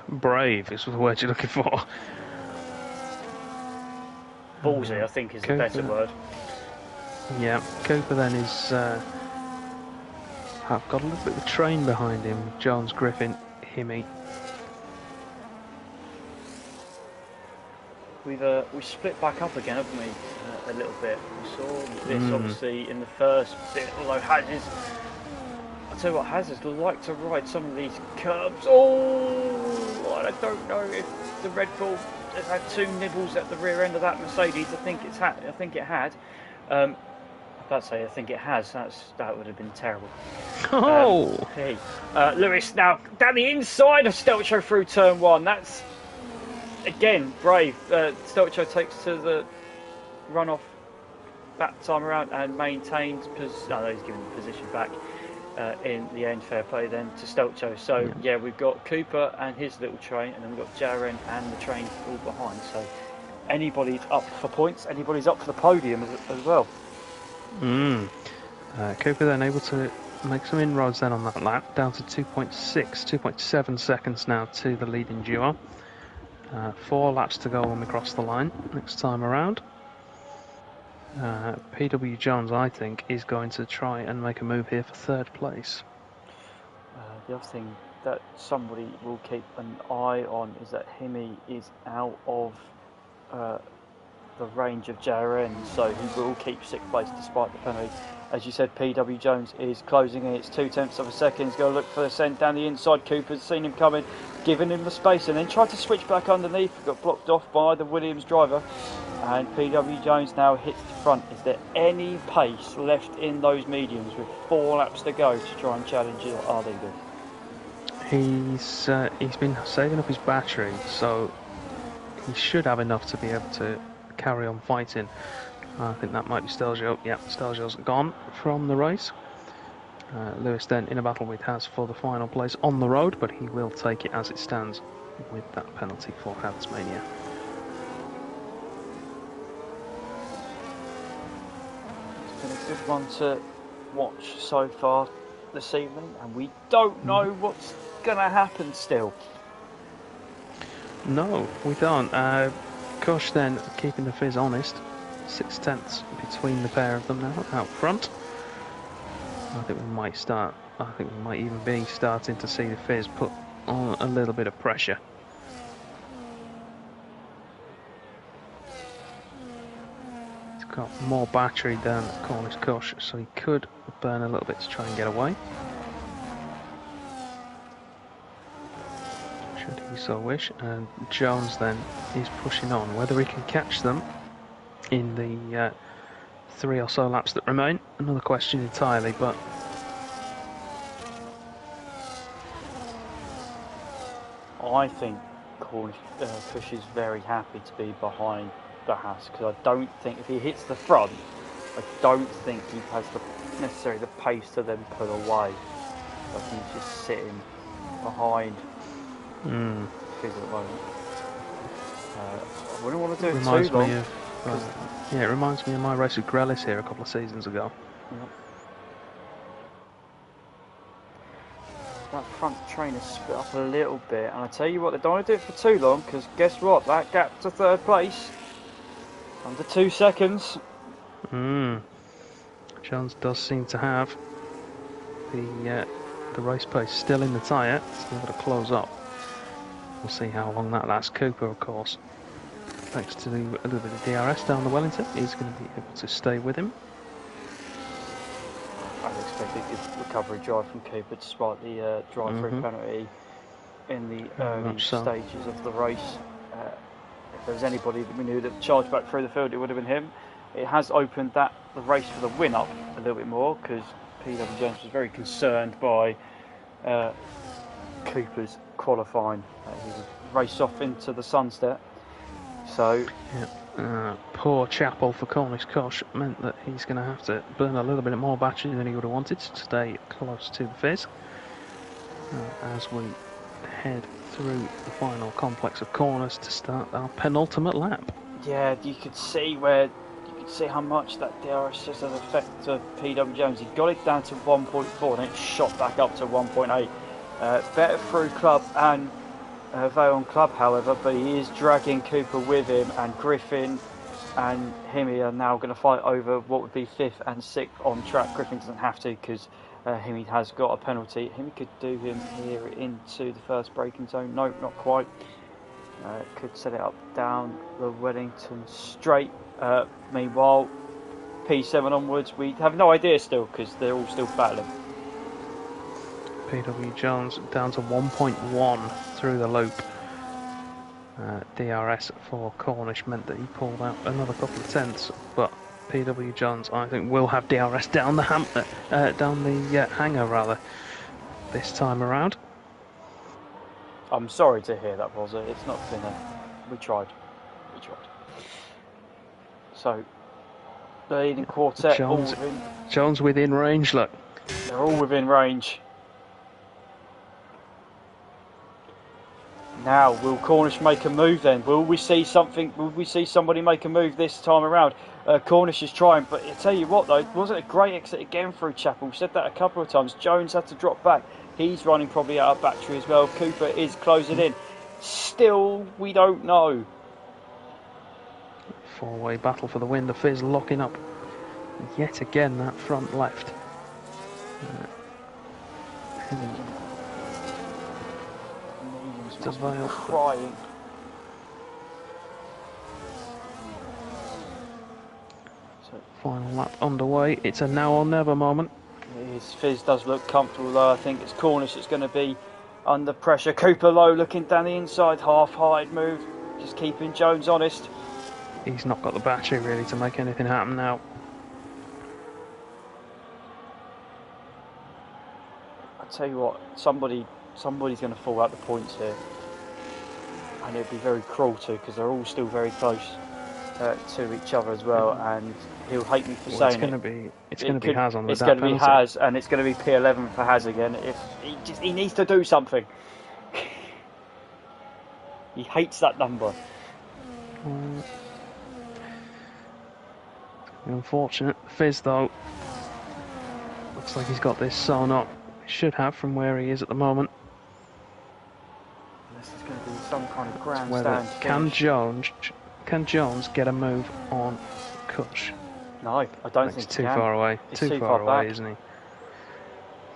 Brave is the word you're looking for. Ballsy, I think, is the better word. Yeah, Cooper then is. I've got a little bit of a train behind him. Jones, Griffin, Himmy. We've split back up again, haven't we? A little bit. We saw this obviously in the first bit, although Hazes, I'll tell you what, Hazes like to ride some of these curbs. Oh, I don't know if the Red Bull has had 2 nibbles at the rear end of that Mercedes. I think it had. I think it has. That would have been terrible. Oh! Hey, Lewis now down the inside of Stelzio through turn 1. That's again brave. Stelzio takes to the runoff that time around and maintains. He's given the position back in the end. Fair play then to Stelzio. So yeah, we've got Cooper and his little train, and then we've got Jaren and the train all behind. So anybody's up for points. Anybody's up for the podium as well. Cooper then able to make some inroads then on that lap, down to 2.7 seconds now to the leading duo. 4 laps to go when we cross the line next time around. PW Jones, I think, is going to try and make a move here for 3rd place. The other thing that somebody will keep an eye on is that Himi is out of the range of JRN, so he will keep 6th place despite the penalty. As you said, PW Jones is closing in. It's 0.2 of a second. He's got to look for the scent down the inside. Cooper's seen him coming, giving him the space, and then tried to switch back underneath. Got blocked off by the Williams driver, and PW Jones now hits the front. Is there any pace left in those mediums with 4 laps to go to try and challenge it? Are they good? He's been saving up his battery, so he should have enough to be able to carry on fighting. I think that might be Stelzio. Yeah, Stelzio's gone from the race. Lewis then in a battle with Haz for the final place on the road, but he will take it as it stands with that penalty for Hazmania. It's been a good one to watch so far this evening, and we don't know what's going to happen still. No, we don't. Kush then keeping the Fizz honest. 0.6 between the pair of them now out front. I think we might even be starting to see the Fizz put on a little bit of pressure. got more battery than Cornish Kush, so he could burn a little bit to try and get away. Should he so wish. And Jones then is pushing on. Whether he can catch them in the 3 or so laps that remain, another question entirely, but I think Kush is very happy to be behind the Haas, because I don't think if he hits the front, I don't think he has necessarily the pace to then pull away. I think he's just sitting behind Fizz at the moment. I wouldn't want to do it too long. Yeah, it reminds me of my race with Grelis here a couple of seasons ago. Yep. That front train has split up a little bit, and I tell you what, they don't want to do it for too long, because guess what? That gap to third place, under 2 seconds. Jones does seem to have the race pace still in the tyre, still got to close up. We'll see how long that lasts. Cooper, of course, thanks to a little bit of DRS down the Wellington, is going to be able to stay with him. I'd expect a good recovery drive from Cooper despite the drive-through penalty in the early stages of the race. If there was anybody that we knew that charged back through the field, it would have been him. It has opened the race for the win up a little bit more, because PW Jones was very concerned by Cooper's qualifying. He was raced off into the sunset. So, poor Chapel for Cornish Kush meant that he's going to have to burn a little bit more battery than he would have wanted to stay close to the Fizz. As we head through the final complex of corners to start our penultimate lap. Yeah, you could see how much that DRS just has affected to PW Jones. He got it down to 1.4, then it shot back up to 1.8. Better through Club and Vail Club, however, but he is dragging Cooper with him, and Griffin and Himi are now going to fight over what would be 5th and 6th on track. Griffin doesn't have to, because Himi has got a penalty. Himi could do him here into the first braking zone. No, not quite. Could set it up down the Wellington straight. Meanwhile, P7 onwards, we have no idea still, because they're all still battling. PW Jones down to 1.1 through the loop. DRS for Cornish meant that he pulled out another couple of tenths, but PW Jones, I think, will have DRS down the hanger rather this time around. I'm sorry to hear that, Bozza. It's not been we tried. So the leading quartet, Jones within range. Look, they're all within range. Now, will Cornish make a move then? Will we see something? Will we see somebody make a move this time around? Cornish is trying, but I tell you what though, it wasn't a great exit again through Chapel. We said that a couple of times. Jones had to drop back. He's running probably out of battery as well. Cooper is closing in. Still, we don't know. Four-way battle for the win. The Fizz locking up yet again that front left. Crying. Final lap underway. It's a now or never moment. His Fizz does look comfortable though. I think it's Cornish that's going to be under pressure. Cooper low, looking down the inside, half-height move, just keeping Jones honest. He's not got the battery really to make anything happen now. I tell you what, somebody's going to fall out the points here, and it'd be very cruel to, because they're all still very close to each other as well, and he'll hate me for saying it's going to be Haz on the It's going to be Haz, and it's going to be P11 for Haz again. If he needs to do something. He hates that number. Unfortunate. Fizz though, looks like he's got this sewn up. He should have from where he is at the moment. This is going to be some kind of grandstand finish. Can Jones get a move on Kush? No, I don't think he's too far away. Too far away, isn't he?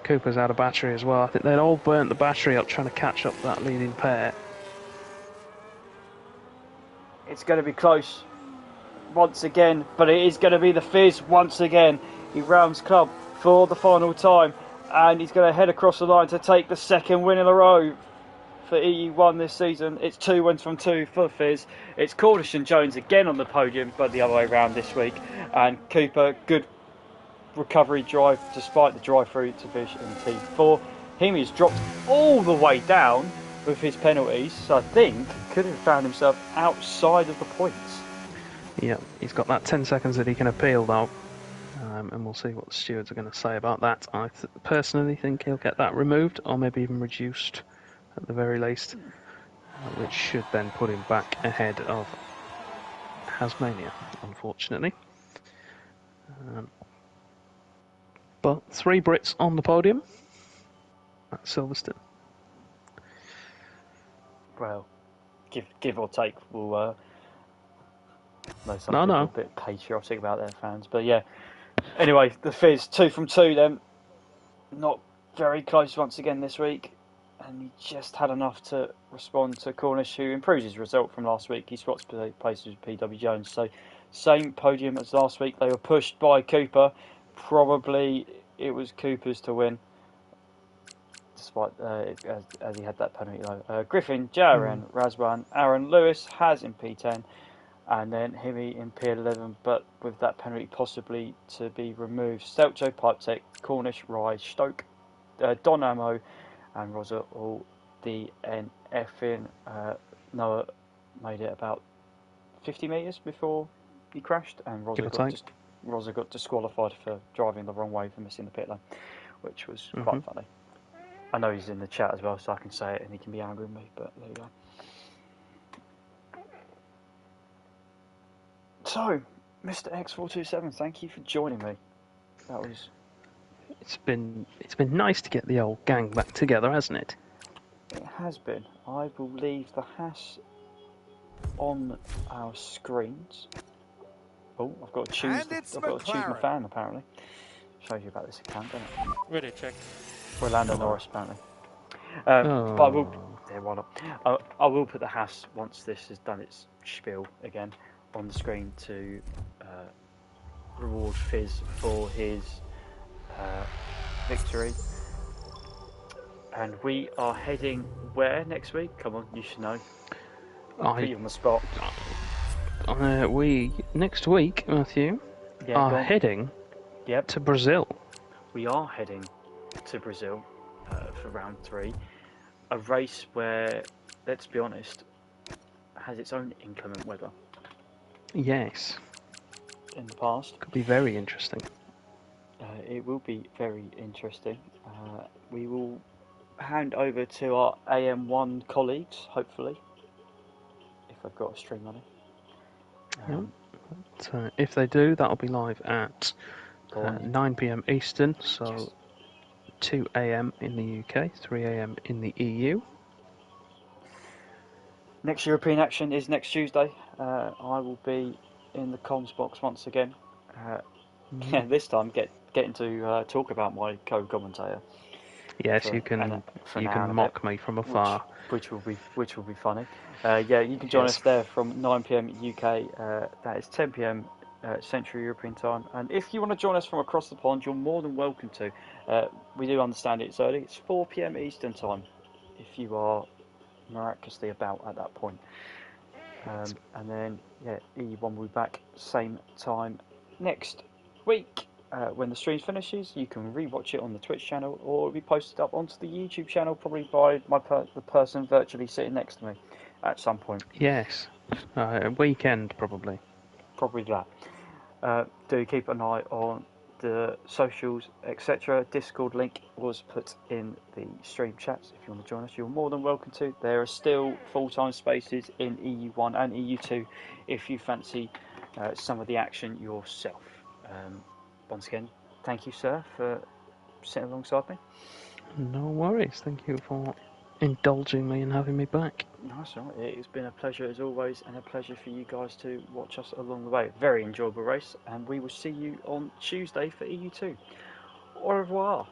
Cooper's out of battery as well. I think they'd all burnt the battery up trying to catch up that leading pair. It's going to be close. once again, but it is going to be the Fizz once again. He rounds club for the final time, and he's going to head across the line to take the second win in a row for EU1 this season. It's 2 wins from 2 for Fizz. It's Cornish and Jones again on the podium, but the other way around this week. And Cooper, good recovery drive despite the drive-through to finish in P4. Hemi's dropped all the way down with his penalties, so I think could have found himself outside of the points. Yeah, he's got that 10 seconds that he can appeal though, and we'll see what the stewards are going to say about that. I personally think he'll get that removed, or maybe even reduced at the very least, which should then put him back ahead of Tasmania, unfortunately. But 3 Brits on the podium at Silverstone. Well, give or take, we'll know some people are a bit patriotic about their fans, but yeah. Anyway, the Fizz 2 from 2 then, not very close once again this week, and he just had enough to respond to Cornish, who improves his result from last week. He swaps places with PW Jones, so same podium as last week. They were pushed by Cooper. Probably it was Cooper's to win, despite as he had that penalty though. Griffin, Jaren, Razwan, Aaron Lewis has in P10, and then Himi in P11, but with that penalty possibly to be removed. Stelcho, Pipetech, Cornish, Rye, Stoke, Don Ammo, and Rosa all DNF in. Noah made it about 50 metres before he crashed, and Rosa got disqualified for driving the wrong way for missing the pit lane, which was quite funny. I know he's in the chat as well, so I can say it and he can be angry with me, but there you go. So, Mr. X427, thank you for joining me. That was... It's been nice to get the old gang back together, hasn't it? It has been. I will leave the hash on our screens. Oh, I've got to choose my fan apparently. Shows you about this account, doesn't it? Really check. Orlando Norris apparently. But I will. Yeah, why not? I will put the hash once this has done its spiel again on the screen to reward Fizz for his victory. And we are heading where next week? Come on, you should know. I'll put you on the spot. We next week, Matthew, are heading to Brazil. We are heading to Brazil for round 3. A race where, let's be honest, has its own inclement weather. Yes. In the past. Could be very interesting. It will be very interesting. We will hand over to our AM1 colleagues, hopefully, if I've got a stream on it. So if they do, that'll be live at 9 PM Eastern, so 2 AM in the UK, 3 AM in the EU. Next European action is next Tuesday. I will be in the comms box once again. This time getting to talk about my co-commentator. Yes, you can mock me from afar, which will be funny. You can join us there from 9 PM UK. That is 10 PM Central European time. And if you want to join us from across the pond, you're more than welcome to. We do understand it's early. It's 4 PM Eastern time. If you are miraculously about at that point. And then EU1 will be back same time next week. When the stream finishes, you can rewatch it on the Twitch channel, or it'll be posted up onto the YouTube channel, probably by the person virtually sitting next to me at some point. Yes, a weekend probably. Probably that. Do keep an eye on the socials, etc. Discord link was put in the stream chats. If you want to join us, you're more than welcome to. There are still full-time spaces in EU1 and EU2 if you fancy some of the action yourself. Once again, thank you, sir, for sitting alongside me. No worries. Thank you for indulging me and having me back. Nice, all right. It's been a pleasure as always, and a pleasure for you guys to watch us along the way. Very enjoyable race, and we will see you on Tuesday for EU2. Au revoir.